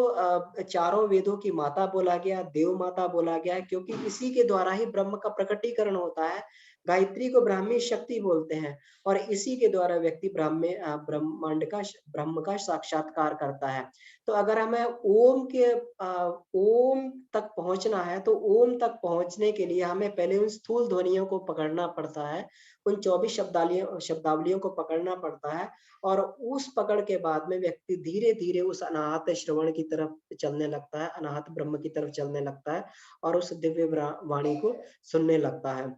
[SPEAKER 1] चारों वेदों की माता बोला गया, देव माता बोला गया है, क्योंकि इसी के द्वारा ही ब्रह्म का प्रकटीकरण होता है। गायत्री को ब्राह्मी शक्ति बोलते हैं और इसी के द्वारा व्यक्ति ब्रह्म का साक्षात्कार करता है। तो अगर हमें ओम तक पहुंचना है तो ओम तक पहुंचने के लिए हमें पहले उन स्थूल ध्वनियों को पकड़ना पड़ता है, उन 24 शब्दावलियों को पकड़ना पड़ता है और उस पकड़ के बाद में व्यक्ति धीरे धीरे उस अनाहत श्रवण की तरफ चलने लगता है, अनाहत ब्रह्म की तरफ चलने लगता है और उस दिव्य वाणी को सुनने लगता है।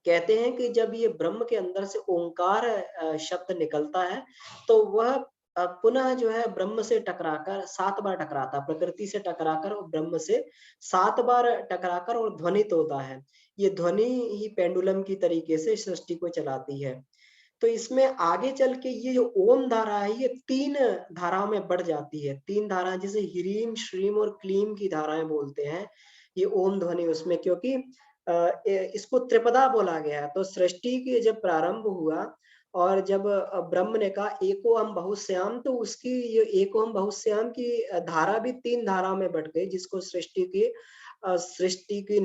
[SPEAKER 1] कहते हैं कि जब ये ब्रह्म के अंदर से ओंकार शब्द निकलता है तो वह पुनः जो है ब्रह्म से टकराकर 7 बार टकराता है, प्रकृति से टकराकर और ब्रह्म से 7 बार टकराकर और ध्वनित होता है। ये ध्वनि ही पेंडुलम की तरीके से सृष्टि को चलाती है। तो इसमें आगे चल के ये जो ओम धारा है ये 3 धाराओं में बढ़ जाती है। 3 धाराएं जिसे ह्रीम, श्रीम और क्लीम की धाराएं बोलते हैं। ये ओम ध्वनि उसमें, क्योंकि इसको त्रिपदा बोला गया है। तो सृष्टि के जब प्रारंभ हुआ और जब ब्रह्म ने कहा एको हम बहुश्याम, तो उसकी ये एको हम बहुश्याम की धारा भी 3 धारा में बट गई, जिसको सृष्टि के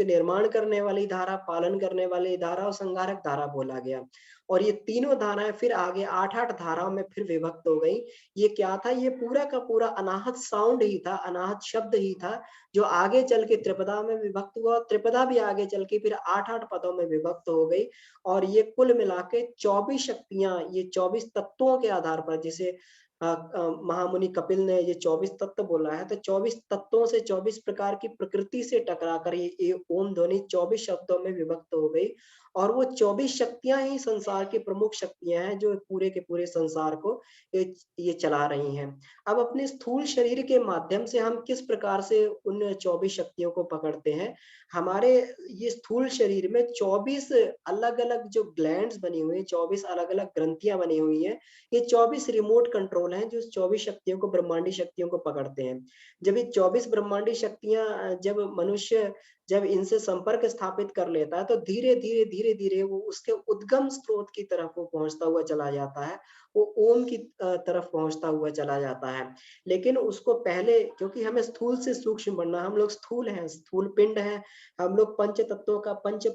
[SPEAKER 1] निर्माण करने वाली धारा, पालन करने वाली धारा और संहारक धारा बोला गया। और ये तीनों धाराएं फिर आगे 8-8 धाराओं में फिर विभक्त हो गई। ये क्या था? ये पूरा का पूरा अनाहत साउंड ही था, अनाहत शब्द ही था, जो आगे चल के त्रिपदा में विभक्त हुआ। त्रिपदा भी आगे चल के फिर 8-8 पदों में विभक्त हो गई और ये कुल मिला के 24 शक्तियां, ये 24 तत्वों के आधार पर, जिसे महामुनि कपिल ने ये 24 तत्व बोला है, तो 24 तत्वों से 24 प्रकार की प्रकृति से टकराकर ये ओम ध्वनि 24 शब्दों में विभक्त हो गई और वो 24 शक्तियां ही संसार की प्रमुख शक्तियां हैं जो पूरे के पूरे संसार को ये चला रही हैं। अब अपने स्थूल शरीर के माध्यम से हम किस प्रकार से उन 24 शक्तियों को पकड़ते हैं? हमारे ये स्थूल शरीर में 24 अलग-अलग जो ग्लैंड्स बनी हुई हैं, 24 अलग-अलग ग्रंथियां बनी हुई हैं। ये 24 रिमोट कंट्रोल हैं जो 24 शक्तियों को, ब्रह्मांडी शक्तियों को पकड़ते हैं। जब ये 24 ब्रह्मांडी शक्तियां जब मनुष्य जब इनसे संपर्क स्थापित कर लेता है तो धीरे-धीरे वो उसके उद्गम स्रोत की तरफ वो पहुंचता हुआ चला जाता है। वो ओम की तरफ पहुंचता हुआ चला जाता है। लेकिन उसको पहले, क्योंकि हमें स्थूल से सूक्ष्म बनना, हम लोग स्थूल हैं, स्थूल पिंड हैं, हम लोग पंच तत्वों का, पंच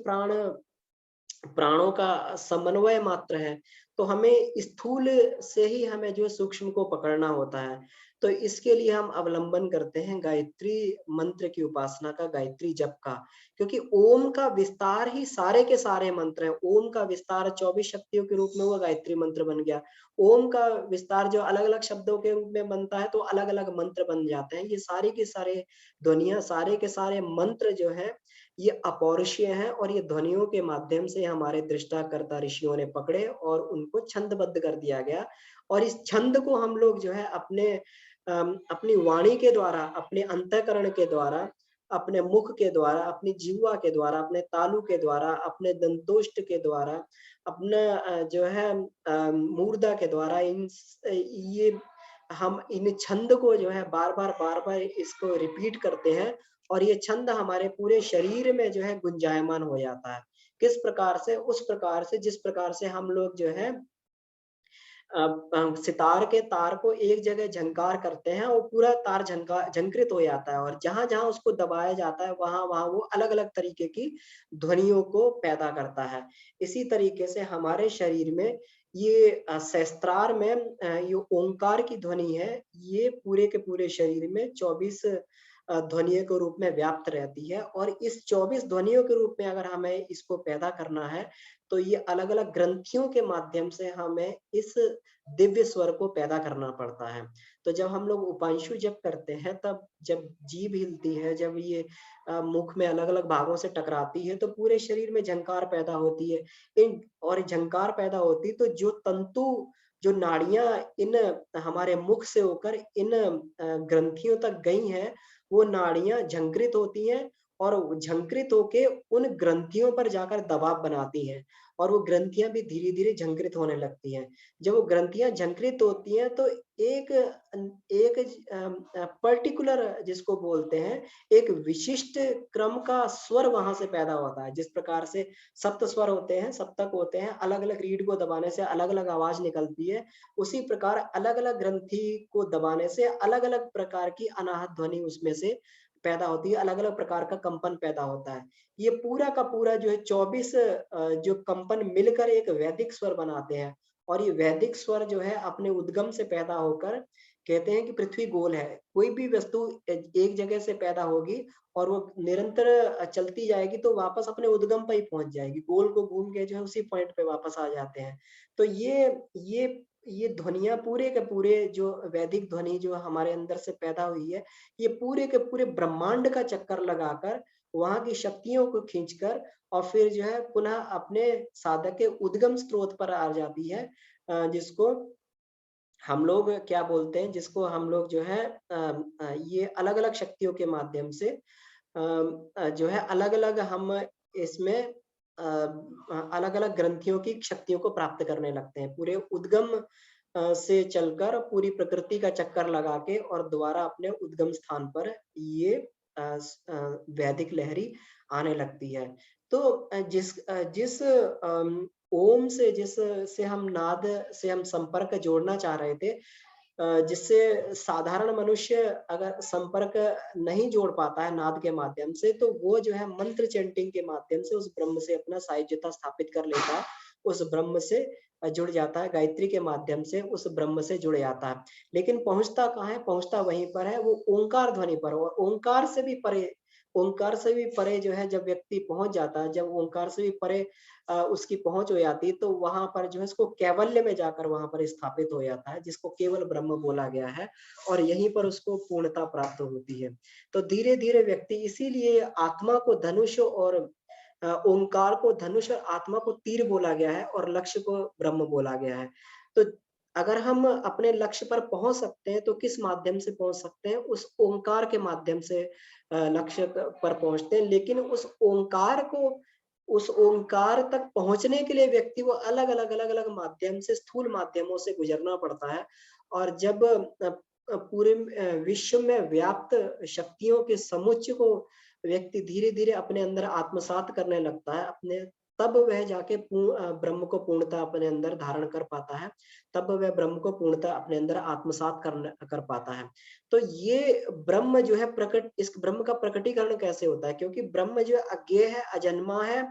[SPEAKER 1] प्राणों का समन्वय मात्र है। तो हमें स्थूल से ही हमें जो सूक्ष्म को पकड़ना होता है। तो इसके लिए हम अवलंबन करते हैं गायत्री मंत्र की उपासना का, गायत्री जप का, क्योंकि ओम का विस्तार ही सारे के सारे मंत्र हैं। ओम का विस्तार 24 शक्तियों के रूप में वो गायत्री मंत्र बन गया। ओम का विस्तार जो अलग-अलग शब्दों के रूप में बनता है तो अलग-अलग मंत्र बन जाते हैं। ये सारे के सारे ध्वनियाँ, सारे के सारे मंत्र जो है ये अपौरुषीय हैं और ये ध्वनियों के माध्यम से हमारे दृष्टाकर्ता ऋषियों ने पकड़े और उनको छंदबद्ध कर दिया गया। और इस छंद को हम लोग जो है अपनी वाणी के द्वारा, अपने अंतःकरण के द्वारा, अपने मुख के द्वारा, अपनी जिह्वा के द्वारा, अपने तालु के द्वारा, अपने दंतोष्ठ के द्वारा, अपना जो है मूर्धा के द्वारा, ये हम इन छंद को जो है बार-बार इसको रिपीट करते हैं और ये छंद हमारे पूरे शरीर में जो है गुंजायमान हो जाता है। किस प्रकार से? उस प्रकार से जिस प्रकार से हम लोग जो है सितार के तार को एक जगह झंकार करते हैं और पूरा तार झंकृत हो जाता है और जहां-जहां उसको दबाया जाता है वहां-वहां वो अलग-अलग तरीके की ध्वनियों को पैदा करता है। इसी तरीके से हमारे शरीर में ये सहस्त्रार में ये ओंकार की ध्वनि है, ये पूरे के पूरे शरीर में 24 ध्वनियों के रूप में व्याप्त रहती है और इस 24 ध्वनियों के रूप में अगर हमें इसको पैदा करना है तो ये अलग-अलग ग्रंथियों के माध्यम से हमें इस दिव्य स्वर को पैदा करना पड़ता है। तो जब हम लोग उपांशु जप करते हैं, तब जब जीभ हिलती है, जब ये मुख में अलग-अलग भागों से टकराती है तो पूरे शरीर में झंकार पैदा होती है। इन और झंकार पैदा होती तो जो तंतु, जो नाड़ियां इन हमारे मुख से होकर इन ग्रंथियों तक गई हैं, वो नाड़ियां झंकृत होती हैं और झंकृत होके उन ग्रंथियों पर जाकर दबाव बनाती हैं और वो ग्रंथियां भी धीरे-धीरे झंकृत होने लगती हैं। जब वो ग्रंथियां झंकृत होती हैं तो एक एक पर्टिकुलर, जिसको बोलते हैं, एक विशिष्ट क्रम का स्वर वहां से पैदा होता है। जिस प्रकार से सप्त स्वर होते हैं, सप्तक होते हैं, अलग-अलग रीड को दबाने से अलग-अलग आवाज निकलती है, उसी प्रकार अलग-अलग ग्रंथि को दबाने से अलग-अलग प्रकार की अनाहत ध्वनि उसमें से पैदा होती है, अलग-अलग प्रकार का कंपन पैदा होता है। ये पूरा का पूरा जो है 24 जो कंपन मिलकर एक वैदिक स्वर बनाते हैं और ये वैदिक स्वर जो है अपने उद्गम से पैदा होकर कहते हैं कि पृथ्वी गोल है। कोई भी वस्तु एक जगह से पैदा होगी और वो निरंतर चलती जाएगी तो वापस अपने उद्गम पे ही पहुँच जाएगी। गोल को घूम के जो है उसी पॉइंट पे वापस आ जाते हैं। तो ये ये ध्वनियाँ पूरे के पूरे जो वैदिक ध्वनि जो हमारे अंदर से पैदा हुई है, ये पूरे के पूरे ब्रह्मांड का चक्कर लगाकर वहाँ की शक्तियों को खींचकर और फिर जो है पुनः अपने साधक के उद्गम स्रोत पर आ जाती है, जिसको हम लोग क्या बोलते हैं, जिसको हम लोग जो है ये अलग-अलग शक्तियों के माध्यम से जो है अलग-अलग हम इसमें अलग-अलग ग्रंथियों की शक्तियों को प्राप्त करने लगते हैं। पूरे उद्गम से चलकर पूरी प्रकृति का चक्कर लगा के और दोबारा अपने उद्गम स्थान पर ये वैदिक लहरी आने लगती है। तो जिस ओम से जिस से हम नाद से हम संपर्क जोड़ना चाह रहे थे, जिससे साधारण मनुष्य अगर संपर्क नहीं जोड़ पाता है नाद के माध्यम से, तो वो जो है मंत्र चैंटिंग के माध्यम से उस ब्रह्म से अपना सायुज्यता स्थापित कर लेता है। उस ब्रह्म से जुड़ जाता है, गायत्री के माध्यम से उस ब्रह्म से जुड़ जाता है। लेकिन पहुँचता कहाँ है? पहुँचता वहीं पर है, वो ओंकार ध्वनि पर और ओंकार से भी परे जो है जब व्यक्ति पहुँच जाता है, जब ओंकार से भी परे उसकी पहुँच हो जाती है, तो वहाँ पर जो है उसको कैवल्य में जाकर वहाँ पर स्थापित हो जाता है, जिसको केवल ब्रह्म बोला गया है और यहीं पर उसको पूर्णता प्राप्त होती है। तो धीरे-धीरे व्यक्ति इसीलिए आत्मा को धनुष और ओंकार को धनुष और आत्मा को तीर बोला गया है और लक्ष्य को ब्रह्म बोला गया है। तो अगर हम अपने लक्ष्य पर पहुँच सकते हैं, तो किस माध्यम से पहुँच सकते हैं? उस ओंकार के माध्यम से लक्ष्य पर पहुँचते हैं, लेकिन उस ओंकार तक पहुँचने के लिए व्यक्ति को अलग-अलग माध्यम से स्थूल माध्यमों से गुज़रना पड़ता है और जब पूरे विश्व में व्याप्त शक्तियों के समुच्चय को व्यक्ति धीरे-धीरे अपने अंदर आत्मसात करने लगता है, तब वह जाके ब्रह्म को पूर्णतः अपने अंदर धारण कर पाता है, तब वह ब्रह्म को पूर्णतः अपने अंदर आत्मसात कर पाता है। तो ये ब्रह्म जो है इस ब्रह्म का प्रकटीकरण कैसे होता है? क्योंकि ब्रह्म जो है अज्ञेय है, अजन्मा है,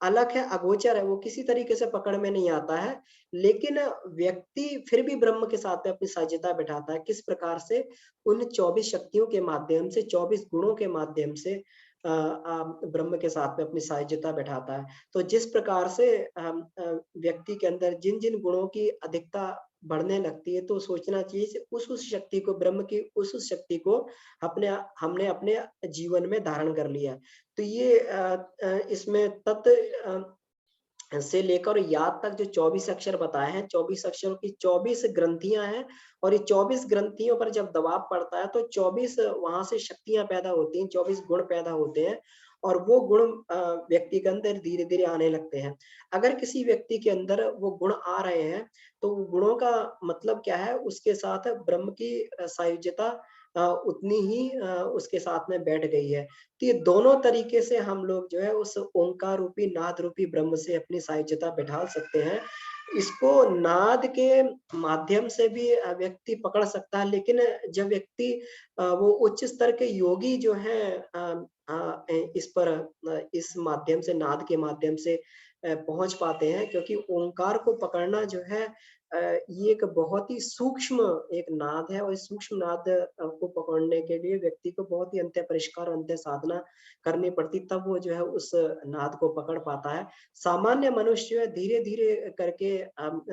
[SPEAKER 1] अलग है, अगोचर है, वो किसी तरीके से पकड़ में नहीं आता है। लेकिन व्यक्ति फिर भी ब्रह्म के साथ में अपनी साझेता बिठाता है। किस प्रकार से? उन 24 शक्तियों के माध्यम से, 24 गुणों के माध्यम से ब्रह्म के साथ में अपनी साझेता बैठाता है। तो जिस प्रकार से व्यक्ति के अंदर जिन-जिन गुणों की अधिकता बढ़ने लगती है, तो सोचना चाहिए उस शक्ति को ब्रह्म की उस शक्ति को हमने अपने जीवन में धारण कर लिया है। तो ये इसमें से लेकर याद तक जो 24 अक्षर बताए हैं, 24 अक्षरों की 24 ग्रंथियाँ हैं और ये 24 ग्रंथियों पर जब दबाव पड़ता है, तो 24 वहाँ से शक्तियाँ पैदा होती हैं, 24 गुण पैदा होते हैं और वो गुण व्यक्ति के अंदर धीरे-धीरे आने लगते हैं। अगर किसी व्यक्ति के अंदर वो गुण आ रहे हैं, तो गुणों का मतलब क्या है? उसके साथ ब्रह्म की सायुज्यता उतनी ही उसके साथ में बैठ गई है। तो ये दोनों तरीके से हम लोग जो है उस ओंकार रूपी, नाद रूपी ब्रह्म से अपनी सायुज्यता बिठा सकते हैं। इसको नाद के माध्यम से भी व्यक्ति पकड़ सकता है, लेकिन जब व्यक्ति वो उच्च स्तर के योगी जो हैं इस माध्यम से नाद के माध्यम से पहुँच पाते हैं क्योंकि ओंकार को पकड़ना जो है ये एक बहुत ही सूक्ष्म एक नाद है और इस सूक्ष्म नाद को पकड़ने के लिए व्यक्ति को बहुत ही अंत्य परिष्कार, अंत्य साधना करनी पड़ती, तब वो जो है उस नाद को पकड़ पाता है। सामान्य मनुष्य जो है धीरे-धीरे करके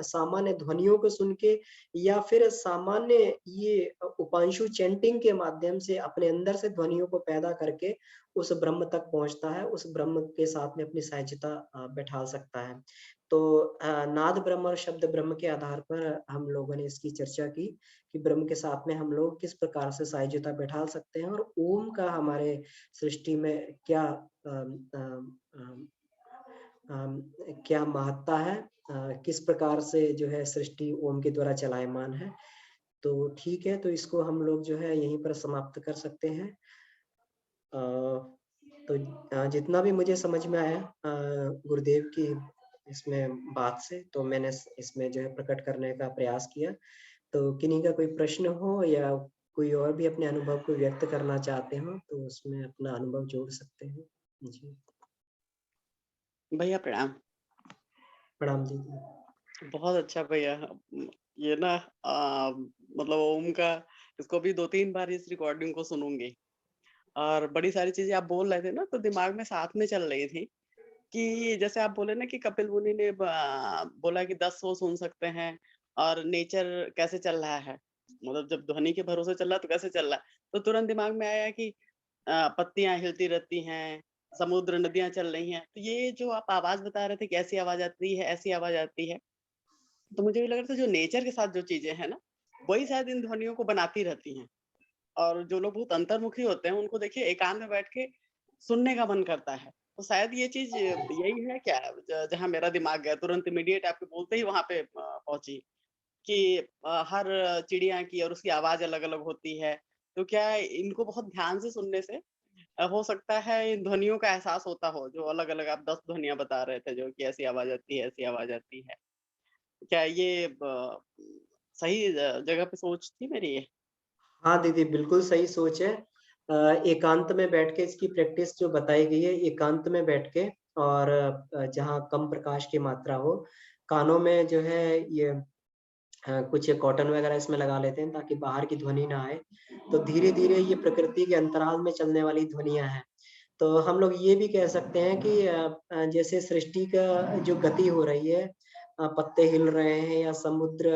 [SPEAKER 1] सामान्य ध्वनियों को सुन के या फिर सामान्य ये उपांशु चैंटिंग के माध्यम से अपने अंदर से ध्वनियों को पैदा करके उस ब्रह्म तक पहुँचता है, उस ब्रह्म के साथ में अपनी सहजता बैठा सकता है। तो नाद ब्रह्म और शब्द ब्रह्म के आधार पर हम लोगों ने इसकी चर्चा की कि ब्रह्म के साथ में हम लोग किस प्रकार से सायुज्यता बैठा सकते हैं और ओम का हमारे सृष्टि में क्या महत्ता है, किस प्रकार से जो है सृष्टि ओम के द्वारा चलायमान है। तो ठीक है, तो इसको हम लोग जो है यहीं पर समाप्त कर सकते हैं। अ, तो जितना भी मुझे समझ में आया गुरुदेव की इसमें बात से, तो मैंने इसमें जो है प्रकट करने का प्रयास किया। तो किन्हीं का कोई प्रश्न हो या कोई और भी अपने अनुभव को व्यक्त करना चाहते हो तो उसमें अपना अनुभव जोड़ सकते हैं। जी,
[SPEAKER 2] भैया प्रणाम।
[SPEAKER 1] प्रणाम जी।
[SPEAKER 2] बहुत अच्छा भैया। ये ना मतलब ओम का, इसको भी 2-3 बार इस रिकॉर्डिंग को सुनूँगी। और बड़ी सारी चीज़ें आप बोल रहे थे ना, तो दिमाग में साथ में चल रही थी कि जैसे आप बोले ना कि कपिल मुनि ने बोला कि 10 वो सुन सकते हैं, और नेचर कैसे चल रहा है, मतलब जब ध्वनि के भरोसे चल रहा है तो कैसे चल रहा है। तो तुरंत दिमाग में आया कि पत्तियां हिलती रहती हैं, समुद्र नदियां चल रही हैं। तो ये जो आप आवाज बता रहे थे कि ऐसी आवाज आती है, ऐसी आवाज आती है, तो मुझे भी लग रहा था जो नेचर के साथ जो चीजें हैं ना, वही शायद इन ध्वनियों को बनाती रहती हैं। और जो लोग बहुत अंतर्मुखी होते हैं, उनको देखिए एकांत में बैठ के सुनने का मन करता है। तो शायद ये चीज़ यही है क्या, जहाँ मेरा दिमाग गया, तुरंत इमीडिएट आपके बोलते ही वहाँ पे पहुँची कि हर चिड़िया की और उसकी आवाज़ अलग-अलग होती है। तो क्या इनको बहुत ध्यान से सुनने से हो सकता है इन ध्वनियों का एहसास होता हो, जो अलग-अलग आप 10 ध्वनियाँ बता रहे थे, जो कि ऐसी आवाज़ आती है, ऐसी आवाज़ आती है। क्या ये सही जगह पे सोच थी मेरी ये?
[SPEAKER 1] हाँ दीदी, बिल्कुल सही सोच है। एकांत में बैठ के इसकी प्रैक्टिस जो बताई गई है, एकांत में बैठ के और जहाँ कम प्रकाश की मात्रा हो, कानों में जो है ये कुछ कॉटन वगैरह इसमें लगा लेते हैं ताकि बाहर की ध्वनि ना आए। तो धीरे-धीरे ये प्रकृति के अंतराल में चलने वाली ध्वनियाँ हैं। तो हम लोग ये भी कह सकते हैं कि जैसे सृष्टि का जो गति हो रही है, पत्ते हिल रहे हैं या समुद्र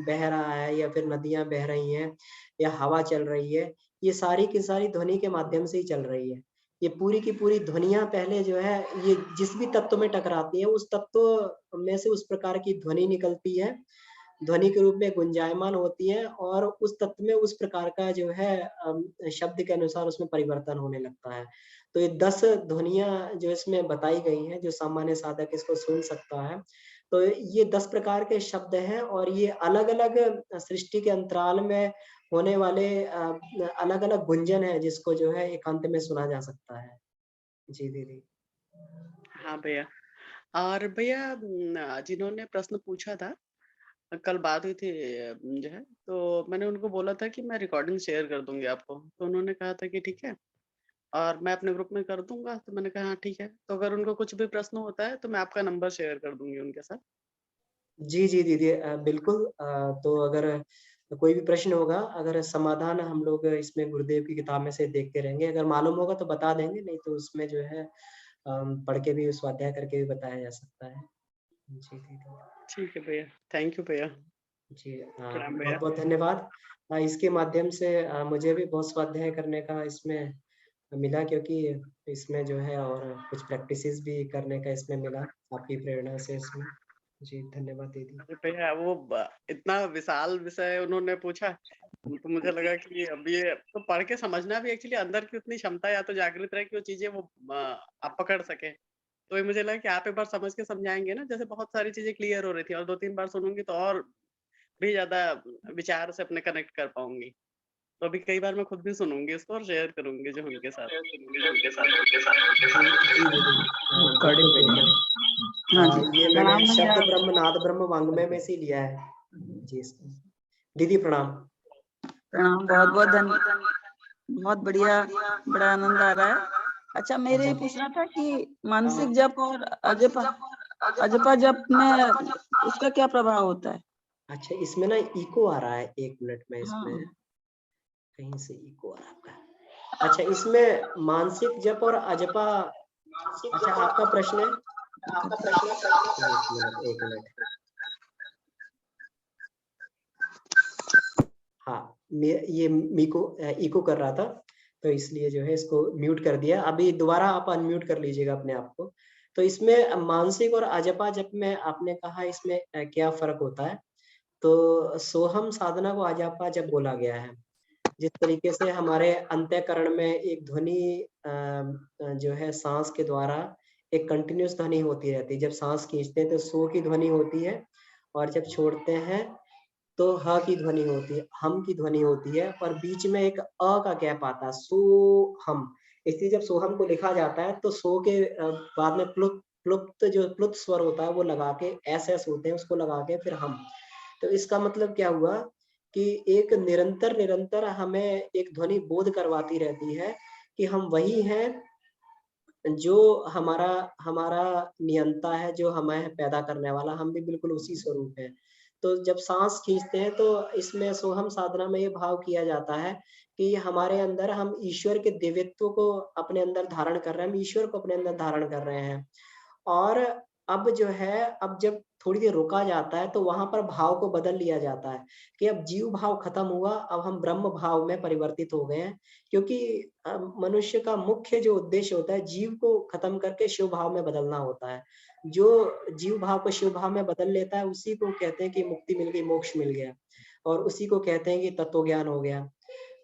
[SPEAKER 1] बह रहा है या फिर नदियाँ बह रही हैं या हवा चल रही है, ये सारी की सारी ध्वनि के माध्यम से ही चल रही है। ये पूरी की पूरी ध्वनियाँ पहले जो है, ये जिस भी तत्व में टकराती है, उस तत्व में से उस प्रकार की ध्वनि निकलती है, ध्वनि के रूप में गुंजायमान होती है और उस तत्व में उस प्रकार का जो है शब्द के अनुसार उसमें परिवर्तन होने लगता है। तो ये 10 ध्वनियाँ जो इसमें बताई गई हैं, जो सामान्य साधक इसको सुन सकता है। तो ये 10 प्रकार के शब्द हैं और ये अलग-अलग सृष्टि के अंतराल में होने वाले अलग-अलग गुंजन हैं, जिसको जो है एकांत में सुना जा सकता है। जी, दीदी।
[SPEAKER 2] हाँ भैया। और भैया जिन्होंने प्रश्न पूछा था, कल बात हुई थी जो है, तो मैंने उनको बोला था कि मैं रिकॉर्डिंग शेयर कर दूँगी आपको। तो उन्होंने कहा था कि ठीक है, और मैं अपने ग्रुप में कर दूँगा। तो मैंने कहा हाँ ठीक है। तो अगर उनको कुछ भी प्रश्न होता है तो मैं आपका नंबर शेयर कर दूँगी उनके साथ।
[SPEAKER 1] जी, जी, दीदी बिल्कुल तो अगर कोई भी प्रश्न होगा, अगर समाधान हम लोग इसमें गुरुदेव की किताब में से देखते रहेंगे, अगर मालूम होगा तो बता देंगे, नहीं तो उसमें जो है पढ़ के भी स्वाध्याय करके भी बताया जा सकता है। जी, दीदी।
[SPEAKER 2] ठीक है भैया। थैंक यू भैया।
[SPEAKER 1] जी
[SPEAKER 2] प्रणाम भैया।
[SPEAKER 1] बहुत-बहुत धन्यवाद। इसके माध्यम से मुझे भी बहुत स्वाध्याय करने का इसमें मिला क्योंकि इसमें जो है और कुछ प्रैक्टिसेस भी करने का इसमें मिला, आपकी प्रेरणा से इसमें। जी, धन्यवाद दीदी।
[SPEAKER 2] अरे भैया वो इतना विशाल विषय उन्होंने पूछा, तो मुझे लगा कि अब ये तो पढ़ के समझना भी एक्चुअली अंदर की उतनी क्षमता या तो जागृत रहे कि वो चीज़ें वो आप पकड़ सकें। तो ये मुझे लगा कि आप एक बार समझ के समझाएँगे ना, जैसे बहुत सारी चीज़ें क्लियर हो रही थी, और 2-3 बार सुनूँगी तो और भी ज़्यादा विचार से अपने कनेक्ट कर पाऊँगी। तो अभी कई बार मैं खुद भी सुनूँगी इसको और शेयर करूँगी जो उनके साथ।
[SPEAKER 1] जी, जी दीदी।
[SPEAKER 3] रिकॉर्डिंग
[SPEAKER 1] बिल्कुल,
[SPEAKER 3] पे नहीं
[SPEAKER 1] बिल्कुल।
[SPEAKER 3] है। हाँ जी,
[SPEAKER 1] ये मैंने
[SPEAKER 3] प्रणाम भैया।
[SPEAKER 1] शब्द ब्रह्म, नाद ब्रह्म वाङ्मय में से लिया है। जी, इसको। दीदी प्रणाम।
[SPEAKER 3] प्रणाम, बहुत-बहुत बहुत बढ़िया, बड़ा आनंद आ रहा है। अच्छा, मेरे ये
[SPEAKER 1] जी।
[SPEAKER 3] पूछना था कि मानसिक जप और अजपा अजपा जप में उसका क्या प्रभाव होता है?
[SPEAKER 1] अच्छा, इसमें ना इको आ रहा है, 1 मिनट में इसमें
[SPEAKER 3] हाँ,
[SPEAKER 1] कहीं से इको आ रहा है आपका। अच्छा, इसमें मानसिक जप और अजपा अच्छा आपका प्रश्न है?
[SPEAKER 3] दिक्कत है।
[SPEAKER 1] 1 मिनट। हाँ, ये मीको इको कर रहा था, तो इसलिए जो है इसको म्यूट कर दिया। अभी दोबारा आप अनम्यूट कर लीजिएगा अपने आप को। तो इसमें मानसिक और अजपा जप में आपने कहा इसमें क्या फ़र्क होता है? तो सोहम साधना को अजपा जप बोला गया है। जिस तरीके से हमारे अंतःकरण में एक ध्वनि जो है साँस के द्वारा एक कंटीन्यूअस ध्वनि होती रहती है। जब साँस खींचते हैं तो सो की ध्वनि होती है और जब छोड़ते हैं तो ह की ध्वनि होती है, हम की ध्वनि होती है और बीच में एक का गैप आता है, सो-हम। इसलिए जब सोहम को लिखा जाता है तो सो के बाद में प्लुप्त जो प्लुत स्वर होता है वो लगा के एस होते हैं उसको लगा के फिर हम। तो इसका मतलब क्या हुआ कि एक निरंतर हमें एक ध्वनि बोध करवाती रहती है कि हम वही हैं जो हमारा हमारा नियंता है, जो हमें पैदा करने वाला, हम भी बिल्कुल उसी स्वरूप हैं। तो जब साँस खींचते हैं तो इसमें सोहम साधना में ये भाव किया जाता है कि हमारे अंदर हम ईश्वर के दिव्यत्व को अपने अंदर धारण कर रहे हैं, हम ईश्वर को अपने अंदर धारण कर रहे हैं। और अब जो है, अब जब थोड़ी देर रुका जाता है तो वहाँ पर भाव को बदल लिया जाता है कि अब जीव भाव खत्म हुआ, अब हम ब्रह्म भाव में परिवर्तित हो गए हैं। क्योंकि मनुष्य का मुख्य जो उद्देश्य होता है, जीव को खत्म करके शिव भाव में बदलना होता है। जो जीव भाव को शिव भाव में बदल लेता है, उसी को कहते हैं कि मुक्ति मिल गई, मोक्ष मिल गया, और उसी को कहते हैं कि तत्व ज्ञान हो गया।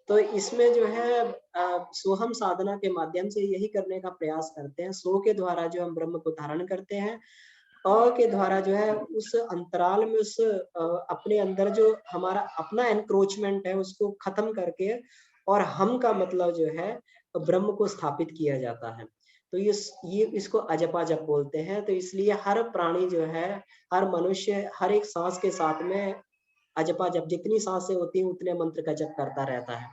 [SPEAKER 1] तो इसमें जो है सोहम साधना के माध्यम से यही करने का प्रयास करते हैं। सो के द्वारा जो हम ब्रह्म को धारण करते हैं, अ के द्वारा जो है उस अंतराल में उस अपने अंदर जो हमारा अपना एनक्रोचमेंट है उसको खत्म करके, और हम का मतलब जो है ब्रह्म को स्थापित किया जाता है। तो ये इसको अजपा जप बोलते हैं। तो इसलिए हर प्राणी जो है, हर मनुष्य हर एक सांस के साथ में अजपा जप, जितनी सांसें होती हैं उतने मंत्र का जप करता रहता है।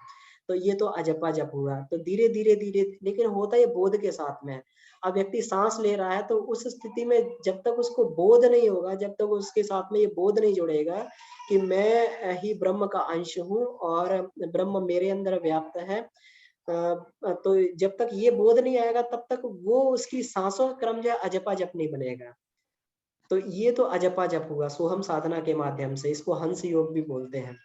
[SPEAKER 1] तो ये तो अजपा जप हुआ। तो धीरे-धीरे लेकिन होता ये बोध के साथ में है। अब व्यक्ति सांस ले रहा है तो उस स्थिति में जब तक उसको बोध नहीं होगा, जब तक उसके साथ में ये बोध नहीं जुड़ेगा कि मैं ही ब्रह्म का अंश हूँ और ब्रह्म मेरे अंदर व्याप्त है, तो जब तक ये बोध नहीं आएगा तब तक वो उसकी सांसों का क्रम जो है अजपा जप नहीं बनेगा। तो ये तो अजपा जप हुआ सोहम साधना के माध्यम से, इसको हंस योग भी बोलते हैं।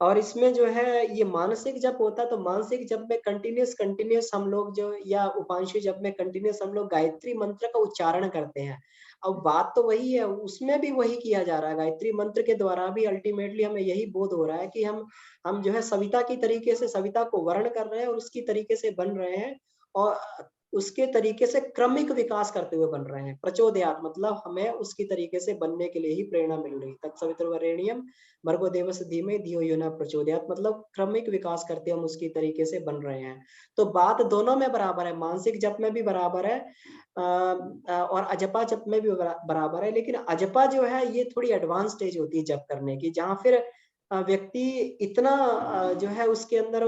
[SPEAKER 1] और इसमें जो है ये मानसिक जप होता है, तो मानसिक जप में कंटिन्यूअस हम लोग जो, या उपांशु जप में कंटिन्यूअस हम लोग गायत्री मंत्र का उच्चारण करते हैं। अब बात तो वही है, उसमें भी वही किया जा रहा है। गायत्री मंत्र के द्वारा भी अल्टीमेटली हमें यही बोध हो रहा है कि हम जो है सविता की तरीके से सविता को वर्ण कर रहे हैं और उसकी तरीके से बन रहे हैं, और उसके तरीके से क्रमिक विकास करते हुए बन रहे हैं। प्रचोदयात् मतलब हमें उसकी तरीके से बनने के लिए ही प्रेरणा मिल रही। तत्सवितुर्वरेण्यम भर्गो देवस्य धीमहि धियो यो न प्रचोदयात्, मतलब क्रमिक विकास करते हम उसकी तरीके से बन रहे हैं। तो बात दोनों में बराबर है, मानसिक जप में भी बराबर है और अजपा जप में भी बराबर है। लेकिन अजपा जो है ये थोड़ी एडवांस स्टेज होती है जप करने की, जहाँ फिर व्यक्ति इतना जो है उसके अंदर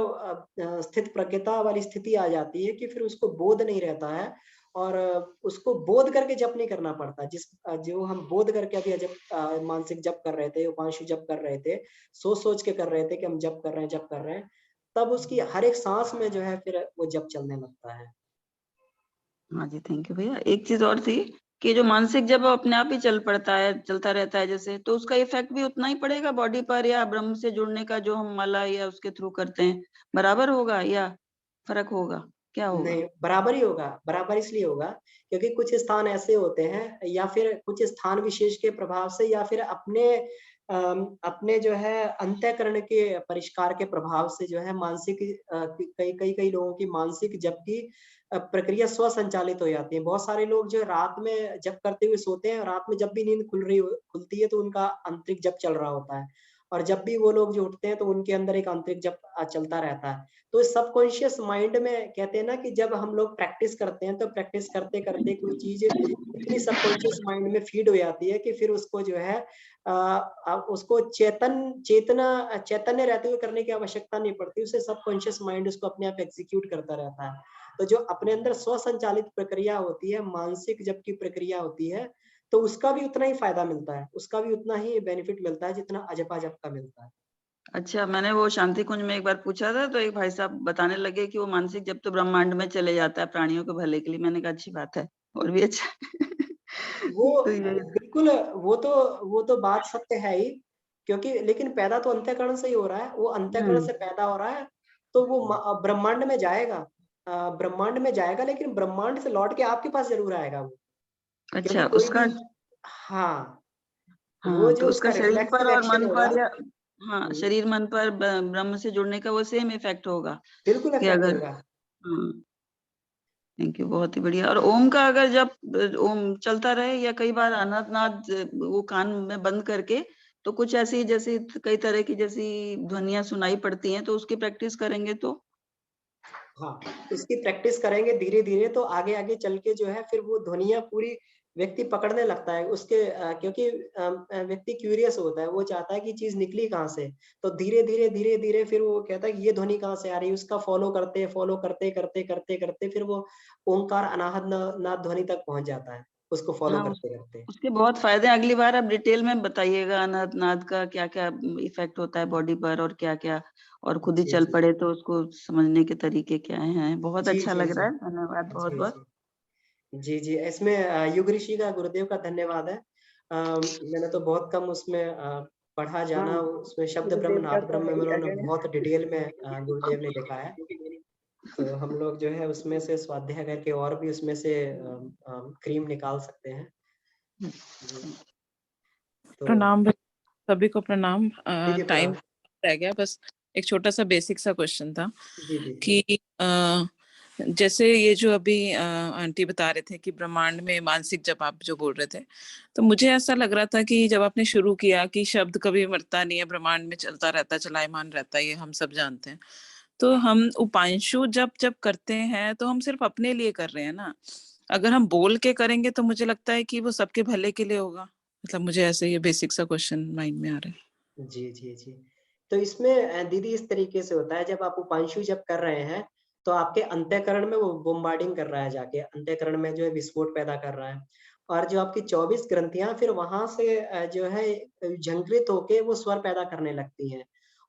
[SPEAKER 1] स्थित प्रज्ञता वाली स्थिति आ जाती है कि फिर उसको बोध नहीं रहता है, और उसको बोध करके जप नहीं करना पड़ता। जो हम बोध करके अभी जब मानसिक जप कर रहे थे, उपांशु जप कर रहे थे, सोच के कर रहे थे कि हम जप कर रहे हैं, तब उसकी हर एक सांस में जो है फिर वो जप चलने लगता है।
[SPEAKER 3] हाँ जी, थैंक यू भैया। एक चीज और थी कि जो मानसिक जब अपने आप ही चलता रहता है जैसे, तो उसका इफेक्ट भी उतना ही पड़ेगा बॉडी पर, या ब्रह्म से जुड़ने का जो हम माला या उसके थ्रू करते हैं बराबर होगा या फर्क होगा, क्या होगा?
[SPEAKER 1] नहीं, बराबर ही होगा। बराबर इसलिए होगा क्योंकि कुछ स्थान ऐसे होते हैं, या फिर कुछ स्थान विशेष के प्रभाव से, या फिर अपने जो है अंतःकरण के परिष्कार के प्रभाव से जो है मानसिक कई लोगों की मानसिक जप की प्रक्रिया स्वसंचालित हो जाती है। बहुत सारे लोग जो रात में जप करते हुए सोते हैं, रात में जब भी नींद खुलती है तो उनका आंतरिक जप चल रहा होता है, और जब भी वो लोग जो उठते हैं तो उनके अंदर एक आंतरिक जप चलता रहता है। तो सबकॉन्शियस माइंड में कहते हैं ना कि जब हम लोग प्रैक्टिस करते हैं तो प्रैक्टिस करते करते कोई चीज इतनी सबकॉन्शियस माइंड में फीड हो जाती है कि फिर उसको जो है उसको चैतन्य रहते हुए करने की आवश्यकता नहीं पड़ती, उसे सबकॉन्शियस माइंड उसको अपने आप एग्जीक्यूट करता रहता है। तो जो अपने अंदर स्वसंचालित प्रक्रिया होती है, मानसिक जप की प्रक्रिया होती है, तो उसका भी उतना ही फायदा मिलता है, उसका भी उतना ही बेनिफिट मिलता है जितना अजपा जप का मिलता है।
[SPEAKER 3] अच्छा, मैंने वो शांति कुंज में एक बार पूछा था, तो एक भाई साहब बताने लगे कि वो मानसिक जब तो ब्रह्मांड में चले जाता है प्राणियों के भले के लिए। मैंने कहा अच्छी बात है, और भी अच्छा
[SPEAKER 1] वो
[SPEAKER 3] तो ये
[SPEAKER 1] बिल्कुल, वो तो बात सत्य है ही, क्योंकि लेकिन पैदा तो अंतःकरण से ही हो रहा है, वो अंतःकरण से पैदा हो रहा है, तो वो ब्रह्मांड में जाएगा, ब्रह्मांड में जाएगा, लेकिन ब्रह्मांड से लौट के आपके पास जरूर आएगा वो, क्योंकि
[SPEAKER 3] अच्छा
[SPEAKER 1] कोई
[SPEAKER 3] उसका,
[SPEAKER 1] भी, हाँ, वो
[SPEAKER 3] हाँ तो
[SPEAKER 1] जो
[SPEAKER 3] उसका
[SPEAKER 1] उसका
[SPEAKER 3] शरीर पर
[SPEAKER 1] रिफ्लेक्सिव
[SPEAKER 3] और
[SPEAKER 1] एक्शन
[SPEAKER 3] मन
[SPEAKER 1] होगा।
[SPEAKER 3] पर, या हाँ शरीर मन पर ब्रह्म से जुड़ने का वो सेम इफेक्ट होगा
[SPEAKER 1] बिल्कुल
[SPEAKER 3] कि
[SPEAKER 1] इफेक्ट
[SPEAKER 3] अगर,
[SPEAKER 1] होगा।
[SPEAKER 3] हाँ थैंक यू, बहुत ही बढ़िया। और ओम का अगर जब ओम चलता रहे, या कई बार अनंतनाद वो कान में बंद करके, तो कुछ ऐसी जैसी कई तरह की जैसी ध्वनियां सुनाई पड़ती हैं, तो उसकी प्रैक्टिस करेंगे तो?
[SPEAKER 1] हाँ, उसकी प्रैक्टिस करेंगे धीरे धीरे तो आगे आगे चल के जो है फिर वो ध्वनियां पूरी व्यक्ति पकड़ने लगता है उसके क्योंकि व्यक्ति क्यूरियस होता है, वो चाहता है कि चीज़ निकली कहाँ से? तो धीरे-धीरे, धीरे-धीरे फिर वो कहता है कि ये ध्वनि कहाँ से आ रही है? उसका फॉलो करते फिर वो ओंकार अनाहत नाद ध्वनि तक पहुँच जाता है, उसको फॉलो
[SPEAKER 3] हाँ,
[SPEAKER 1] करते-करते।
[SPEAKER 3] उसके बहुत फायदे हैं। अगली बार आप डिटेल में बताइएगा अनाथ नाद का क्या-क्या इफेक्ट होता है बॉडी पर और क्या-क्या, और खुद ही
[SPEAKER 1] जी,
[SPEAKER 3] चल
[SPEAKER 1] जी।
[SPEAKER 3] पड़े तो उसको समझने के तरीके क्या हैं। बहुत
[SPEAKER 1] जी,
[SPEAKER 3] अच्छा
[SPEAKER 1] जी,
[SPEAKER 3] लग
[SPEAKER 1] जी।
[SPEAKER 3] रहा है। धन्यवाद
[SPEAKER 1] जी,
[SPEAKER 3] बहुत-बहुत।
[SPEAKER 1] जी। जी, जी, इसमें युग ऋषि का गुरुदेव का धन्यवाद है। मैंने तो बहुत कम उसमें पढ़ा
[SPEAKER 3] हाँ,
[SPEAKER 1] जाना उसमें शब्द ब्रह्म,
[SPEAKER 3] गुरुदेव का
[SPEAKER 1] नाद
[SPEAKER 3] तो
[SPEAKER 1] ब्रह्म
[SPEAKER 3] है
[SPEAKER 1] में
[SPEAKER 3] ही
[SPEAKER 1] उन्होंने
[SPEAKER 3] अगेन।
[SPEAKER 1] बहुत डिटेल में गुरुदेव ने लिखा है। तो हम लोग जो है उसमें से स्वाध्याय करके और भी उसमें से क्रीम निकाल सकते हैं। जी, तो
[SPEAKER 4] प्रणाम सभी को प्रणाम।
[SPEAKER 1] जी, जी,
[SPEAKER 4] टाइम
[SPEAKER 1] प्रणाम।
[SPEAKER 4] रह गया, बस एक छोटा सा बेसिक सा क्वेश्चन था
[SPEAKER 1] जी, जी, जी।
[SPEAKER 4] कि जैसे ये जो अभी आंटी बता रहे थे कि ब्रह्मांड में मानसिक जब आप जो बोल रहे थे, तो मुझे ऐसा लग रहा था कि जब आपने शुरू किया कि शब्द कभी मरता नहीं है, ब्रह्मांड में चलता रहता, चलायमान रहता है, ये हम सब जानते हैं। तो हम उपांशु जब जब करते हैं तो हम सिर्फ अपने लिए कर रहे हैं ना। अगर हम बोल के करेंगे तो मुझे लगता है कि वो सबके भले के लिए होगा। मतलब मुझे ऐसे ये बेसिक सा क्वेश्चन माइंड में आ रहा है।
[SPEAKER 1] जी, जी, जी। तो इसमें दीदी इस तरीके से होता है जब आप उपांशु जब कर रहे हैं, तो आपके अंतःकरण में वो बॉम्बार्डिंग कर रहा है जाके, अंतःकरण में जो है विस्फोट पैदा कर रहा है। और जो आपकी 24 ग्रंथियाँ फिर वहाँ से जो है झंकृत होके वो स्वर पैदा करने लगती हैं।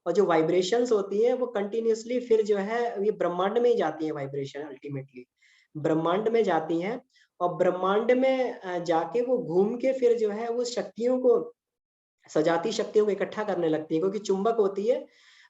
[SPEAKER 1] और जो वाइब्रेशंस होती हैं वो कंटीन्यूअसली फिर जो है ये ब्रह्मांड में ही जाती हैं वाइब्रेशन अल्टीमेटली। ब्रह्मांड में जाती हैं और ब्रह्मांड में जाके वो घूम के फिर जो है वो शक्तियों को सजाती शक्तियों को इकट्ठा करने लगती है क्योंकि चुंबक होती है।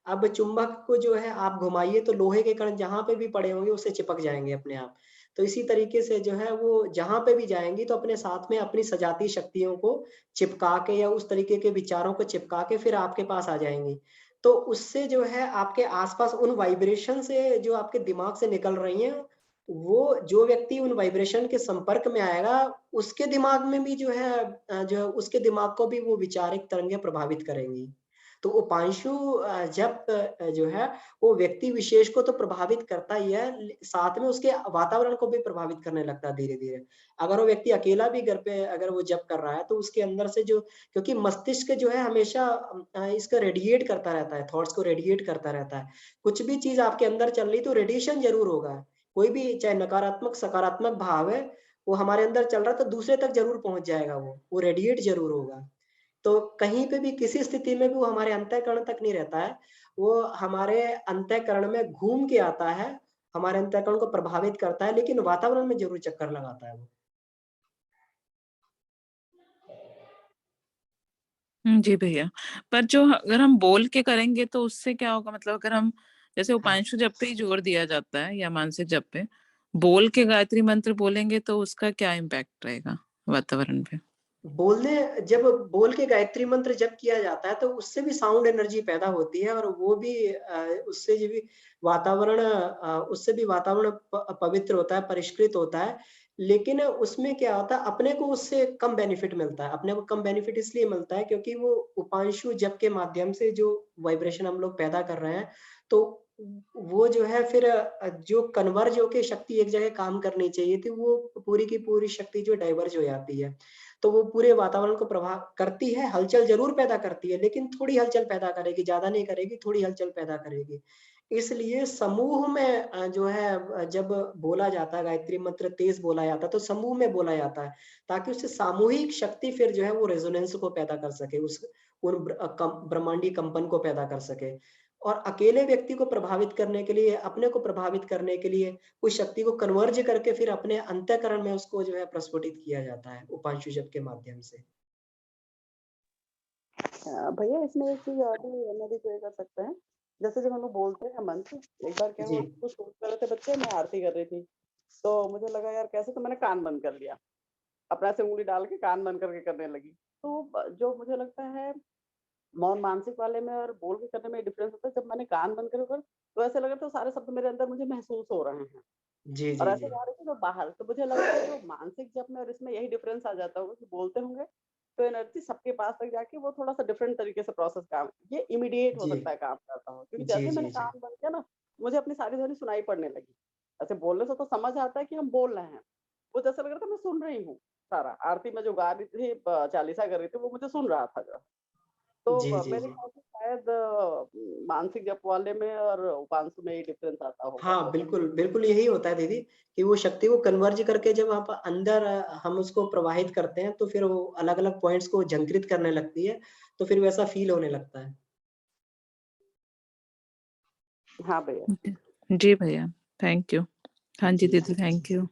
[SPEAKER 1] अब चुंबक को जो है आप घुमाइए तो लोहे के कण जहाँ पे भी पड़े होंगे उससे चिपक जाएँगे अपने आप। तो इसी तरीके से जो है वो जहाँ पे भी जाएँगी तो अपने साथ में अपनी सजाती शक्तियों को चिपका के या उस तरीके के विचारों को चिपका के फिर आपके पास आ जाएँगी। तो उससे जो है आपके आस-पास उन वाइब्रेशन से जो आपके दिमाग से निकल रही हैं, वो जो व्यक्ति उन वाइब्रेशन के संपर्क में आएगा, उसके दिमाग में भी जो है जो है उसके दिमाग को भी वो विचारिक तरंगें प्रभावित करेंगी। तो उपांशु जप जो है वो व्यक्ति विशेष को तो प्रभावित करता ही है, साथ में उसके वातावरण को भी प्रभावित करने लगता है धीरे-धीरे। अगर वो व्यक्ति अकेला भी घर पे अगर वो जप कर रहा है, तो उसके अंदर से जो क्योंकि मस्तिष्क जो है हमेशा इसका रेडिएट करता रहता है, थॉट्स को रेडिएट करता रहता है। कुछ भी चीज़ आपके अंदर चल रही है तो रेडिएशन ज़रूर होगा। कोई भी चाहे नकारात्मक, सकारात्मक भाव है, वो हमारे अंदर चल रहा है तो दूसरे तक ज़रूर पहुँच जाएगा वो रेडिएट ज़रूर होगा। तो कहीं पे भी किसी स्थिति में भी वो हमारे अंतःकरण तक नहीं रहता है, वो हमारे अंतःकरण में घूम के आता है, हमारे अंतःकरण को प्रभावित करता है, लेकिन वातावरण में ज़रूर चक्कर लगाता है वो।
[SPEAKER 4] जी भैया। पर जो अगर हम बोल के करेंगे तो उससे क्या होगा? मतलब अगर हम जैसे उपांशु जप पे ही जोर दिया जाता है या मानसिक जप पे, बोल के गायत्री मंत्र बोलेंगे तो उसका क्या इम्पैक्ट रहेगा वातावरण पे?
[SPEAKER 1] जब बोल के गायत्री मंत्र जप किया जाता है तो उससे भी साउंड एनर्जी पैदा होती है और वो भी उससे जो भी वातावरण उससे भी वातावरण पवित्र होता है, परिष्कृत होता है। लेकिन उसमें क्या होता है अपने को उससे कम बेनिफिट मिलता है। अपने को कम बेनिफिट इसलिए मिलता है क्योंकि वो उपांशु जप के माध्यम से जो वाइब्रेशन हम लोग पैदा कर रहे हैं, तो वो जो है फिर जो कन्वर्ज होके शक्ति एक जगह काम करनी चाहिए थी, वो पूरी की पूरी शक्ति जो डाइवर्ज हो जाती है। तो वो पूरे वातावरण को प्रभाव करती है, हलचल ज़रूर पैदा करती है, लेकिन थोड़ी हलचल पैदा करेगी, ज़्यादा नहीं करेगी, थोड़ी हलचल पैदा करेगी। इसलिए समूह में जो है जब बोला जाता है गायत्री मंत्र तेज़ बोला जाता है, तो समूह में बोला जाता है, ताकि उससे सामूहिक शक्ति फिर जो है वो रेज़ोनेंस को पैदा कर सके, ब्रह्मांडीय कंपन को पैदा कर सके। और अकेले व्यक्ति को प्रभावित करने के लिए, अपने को प्रभावित करने के लिए उस शक्ति को कन्वर्ज करके फिर अपने अंतःकरण में उसको जो है प्रस्फुटित किया जाता है उपांशु जप के माध्यम से।
[SPEAKER 2] भैया इसमें एक चीज और भी मैं भी क्लियर कर सकते हैं। जैसे जब हम लोग बोलते हैं मंत्र, एक बार क्या
[SPEAKER 1] जी,
[SPEAKER 2] हुआ, कुछ शूट कर रहे थे बच्चे, मैं आरती कर रही थी, तो मुझे लगा यार कैसे, तो मैंने कान बंद कर लिया, अपना से उंगली डाल के कान बंद करके करने लगी। तो जो मुझे लगता है मौन मानसिक वाले में और बोल के करने में डिफरेंस होता है। जब मैंने कान बंद करे ऊपर, तो ऐसे लगा तो सारे शब्द मेरे अंदर मुझे महसूस हो रहे हैं
[SPEAKER 1] जी,
[SPEAKER 2] और
[SPEAKER 1] जी,
[SPEAKER 2] ऐसे
[SPEAKER 1] जी।
[SPEAKER 2] जा रहे थे तो बाहर। तो मुझे लगता है जो मानसिक जप में और इसमें यही डिफरेंस आ जाता होगा कि बोलते होंगे तो एनर्जी सबके पास तक जाके वो थोड़ा सा डिफरेंट तरीके से प्रोसेस काम, ये इमीडिएट हो
[SPEAKER 1] जी,
[SPEAKER 2] सकता है काम करता हो, क्योंकि
[SPEAKER 1] जी,
[SPEAKER 2] जैसे ही
[SPEAKER 1] जी,
[SPEAKER 2] मैंने
[SPEAKER 1] जी।
[SPEAKER 2] कान बंद किया ना, मुझे अपनी सारी ध्वनि सुनाई पड़ने लगी। ऐसे बोलने से तो समझ आता है कि हम बोल रहे हैं, वो जैसा लग रहा था मैं सुन रही हूँ। सारा आरती में जो गा रही थी, चालीसा कर रही थी, वो मुझे सुन रहा था जो। तो
[SPEAKER 1] जी, जी,
[SPEAKER 2] मेरे
[SPEAKER 1] जी।
[SPEAKER 2] ख्याल से शायद मानसिक जप वाले में और उपांशु में ही डिफरेंस आता होगा
[SPEAKER 1] हाँ,
[SPEAKER 2] जैसा।
[SPEAKER 1] बिल्कुल, बिल्कुल यही होता है दीदी कि वो शक्ति को कन्वर्ज करके जब आप अंदर हम उसको प्रवाहित करते हैं, तो फिर वो अलग-अलग पॉइंट्स को झंकृत करने लगती है, तो फिर वैसा फ़ील होने लगता है।
[SPEAKER 2] हाँ भैया।
[SPEAKER 4] जी भैया, थैंक यू। हाँ जी
[SPEAKER 1] जी,
[SPEAKER 4] दीदी,
[SPEAKER 1] जी।
[SPEAKER 4] Thank you.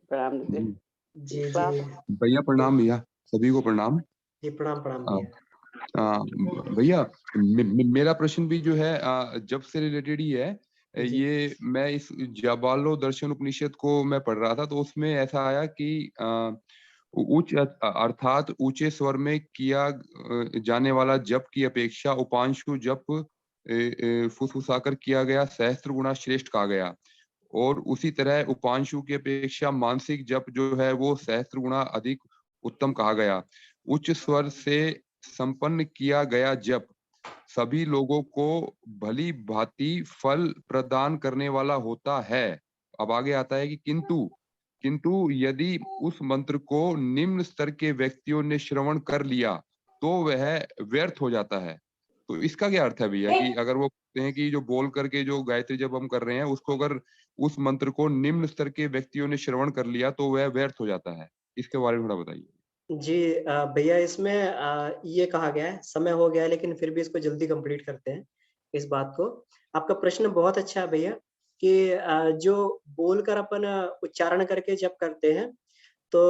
[SPEAKER 2] प्रणाम दीदी।
[SPEAKER 5] जी
[SPEAKER 1] जी, जी।
[SPEAKER 2] क्लास
[SPEAKER 5] भैया प्रणाम भैया, सभी को प्रणाम।
[SPEAKER 1] जी, प्रणाम, प्रणाम
[SPEAKER 5] अ,
[SPEAKER 1] भैया।
[SPEAKER 5] भैया मेरा प्रश्न भी जो है जब से रिलेटेड ही है।
[SPEAKER 1] जी,
[SPEAKER 5] ये मैं इस जाबालो दर्शन उपनिषद को मैं पढ़ रहा था, तो उसमें ऐसा आया कि उच्च अर्थात ऊंचे स्वर में किया जाने वाला जप की अपेक्षा उपांशु जप फुसफुसाकर किया गया सहस्त्र गुना श्रेष्ठ कहा गया। और उसी तरह उपांशु की अपेक्षा मानसिक जप जो है वो सहस्त्र गुना अधिक उत्तम कहा गया। उच्च स्वर से संपन्न किया गया जप सभी लोगों को भली भांति फल प्रदान करने वाला होता है। अब आगे आता है कि किंतु किंतु यदि उस मंत्र को निम्न स्तर के व्यक्तियों ने श्रवण कर लिया तो वह व्यर्थ हो जाता है। तो इसका क्या अर्थ है भैया कि अगर वो कहते हैं कि जो बोल करके जो गायत्री जब हम कर रहे हैं उसको अगर उस मंत्र को निम्न स्तर के व्यक्तियों ने श्रवण कर लिया तो वह व्यर्थ हो जाता है। इसके बारे में थोड़ा बताइए।
[SPEAKER 1] जी भैया इसमें ये कहा गया है, समय हो गया है लेकिन फिर भी इसको जल्दी कंप्लीट करते हैं, इस बात को। आपका प्रश्न बहुत अच्छा है भैया कि जो बोलकर अपन उच्चारण करके जप करते हैं, तो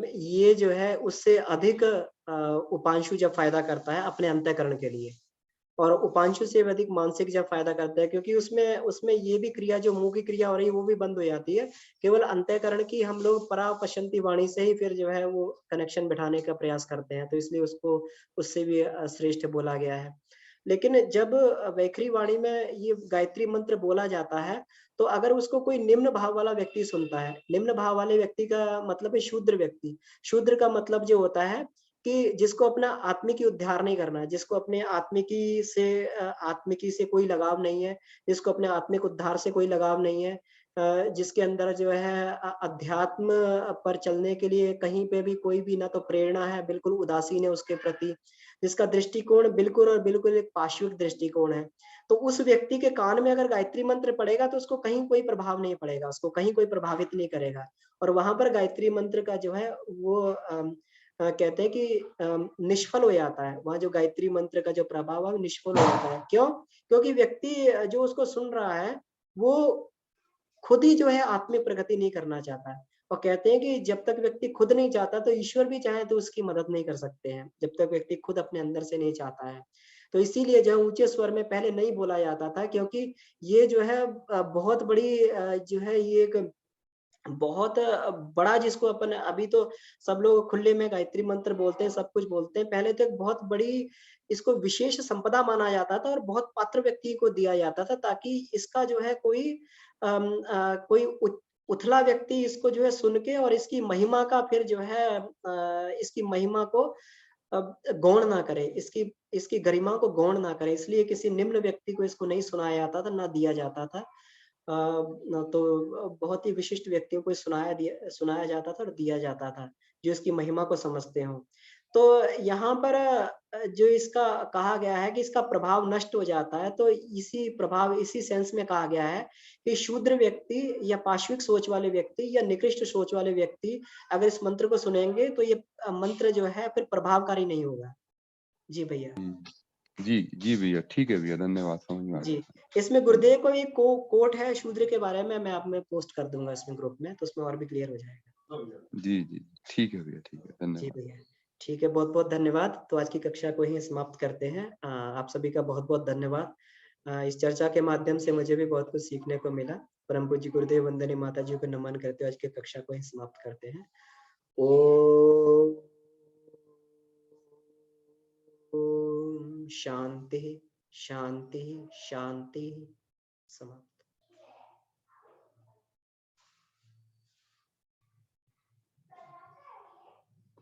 [SPEAKER 1] ये जो है उससे अधिक उपांशु जब फ़ायदा करता है अपने अंतःकरण के लिए। और उपांशु से भी अधिक मानसिक जब फ़ायदा करता है क्योंकि उसमें उसमें ये भी क्रिया जो मुँह की क्रिया हो रही है वो भी बंद हो जाती है। केवल अंतःकरण की हम लोग परापश्यन्ति वाणी से ही फिर जो है वो कनेक्शन बिठाने का प्रयास करते हैं। तो इसलिए उसको उससे भी श्रेष्ठ बोला गया है। लेकिन जब वैखरी वाणी में ये गायत्री मंत्र बोला जाता है, तो अगर उसको कोई निम्न भाव वाला व्यक्ति सुनता है, निम्न भाव वाले व्यक्ति का मतलब है शूद्र व्यक्ति। शूद्र का मतलब जो होता है कि जिसको अपना आत्मिकी उद्धार नहीं करना है, जिसको अपने आत्मिकी से कोई लगाव नहीं है, जिसको अपने आत्मिक उद्धार से कोई लगाव नहीं है, जिसके अंदर जो है अध्यात्म पर चलने के लिए कहीं पे भी कोई भी ना तो प्रेरणा है, बिल्कुल उदासीन है उसके प्रति, जिसका दृष्टिकोण बिल्कुल और बिल्कुल एक पाश्विक दृष्टिकोण है। तो उस व्यक्ति के कान में अगर गायत्री मंत्र पड़ेगा तो उसको कहीं कोई प्रभाव नहीं पड़ेगा, उसको कहीं कोई प्रभावित नहीं करेगा। और वहाँ पर गायत्री मंत्र का जो है वो कहते हैं कि निष्फल हो जाता है। वहाँ जो गायत्री मंत्र का जो प्रभाव है वो निष्फल हो जाता है। क्यों? क्योंकि व्यक्ति जो उसको सुन रहा है, वो खुद ही जो है आत्मिक प्रगति नहीं करना चाहता है। और कहते हैं कि जब तक व्यक्ति खुद नहीं चाहता तो ईश्वर भी चाहे तो उसकी मदद नहीं कर सकते हैं, जब तक व्यक्ति खुद अपने अंदर से नहीं चाहता है। तो इसीलिए जो है ऊँचे स्वर में पहले नहीं बोला जाता था क्योंकि ये जो है बहुत बड़ी जो है ये एक बहुत बड़ा जिसको अपन अभी तो सब लोग खुले में गायत्री मंत्र बोलते हैं, सब कुछ बोलते हैं। पहले तो एक बहुत बड़ी इसको विशेष संपदा माना जाता था और बहुत पात्र व्यक्ति को दिया जाता था ताकि इसका जो है कोई उथला व्यक्ति इसको जो है सुन के और इसकी महिमा का फिर जो है इसकी महिमा को गौण ना करे, इसकी इसकी गरिमा को गौण ना करे। इसलिए किसी निम्न व्यक्ति को इसको नहीं सुनाया जाता था, ना दिया जाता था। तो बहुत ही विशिष्ट व्यक्तियों को सुनाया जाता था और दिया जाता था, जो इसकी महिमा को समझते हों। तो यहाँ पर जो इसका कहा गया है कि इसका प्रभाव नष्ट हो जाता है, तो इसी सेंस में कहा गया है कि शूद्र व्यक्ति या पाश्विक सोच वाले व्यक्ति या निकृष्ट सोच वाले व्यक्ति अगर इस मंत्र को सुनेंगे तो ये मंत्र जो है फिर प्रभावकारी नहीं होगा। जी भैया।
[SPEAKER 5] जी जी भैया, ठीक है भैया, धन्यवाद, समझ में आ
[SPEAKER 1] जी,
[SPEAKER 5] गया।
[SPEAKER 1] इसमें गुरुदेव को एक कोट है शूद्र के बारे में, मैं आप में पोस्ट कर दूँगा इसमें ग्रुप में, तो उसमें और भी क्लियर हो जाएगा।
[SPEAKER 5] जी जी, ठीक है भैया, ठीक है,
[SPEAKER 1] जी
[SPEAKER 5] धन्यवाद।
[SPEAKER 1] भैया, ठीक है, बहुत-बहुत धन्यवाद। तो आज की कक्षा को यहीं समाप्त करते हैं। आप सभी का बहुत-बहुत धन्यवाद। इस चर्चा के माध्यम से मुझे भी बहुत कुछ सीखने को मिला। परम पूज्य गुरुदेव वंदनीय माता जी को नमन करते हुए आज की कक्षा को यहीं समाप्त करते हैं। ओम शांति, शांति, शांति। समाप्त।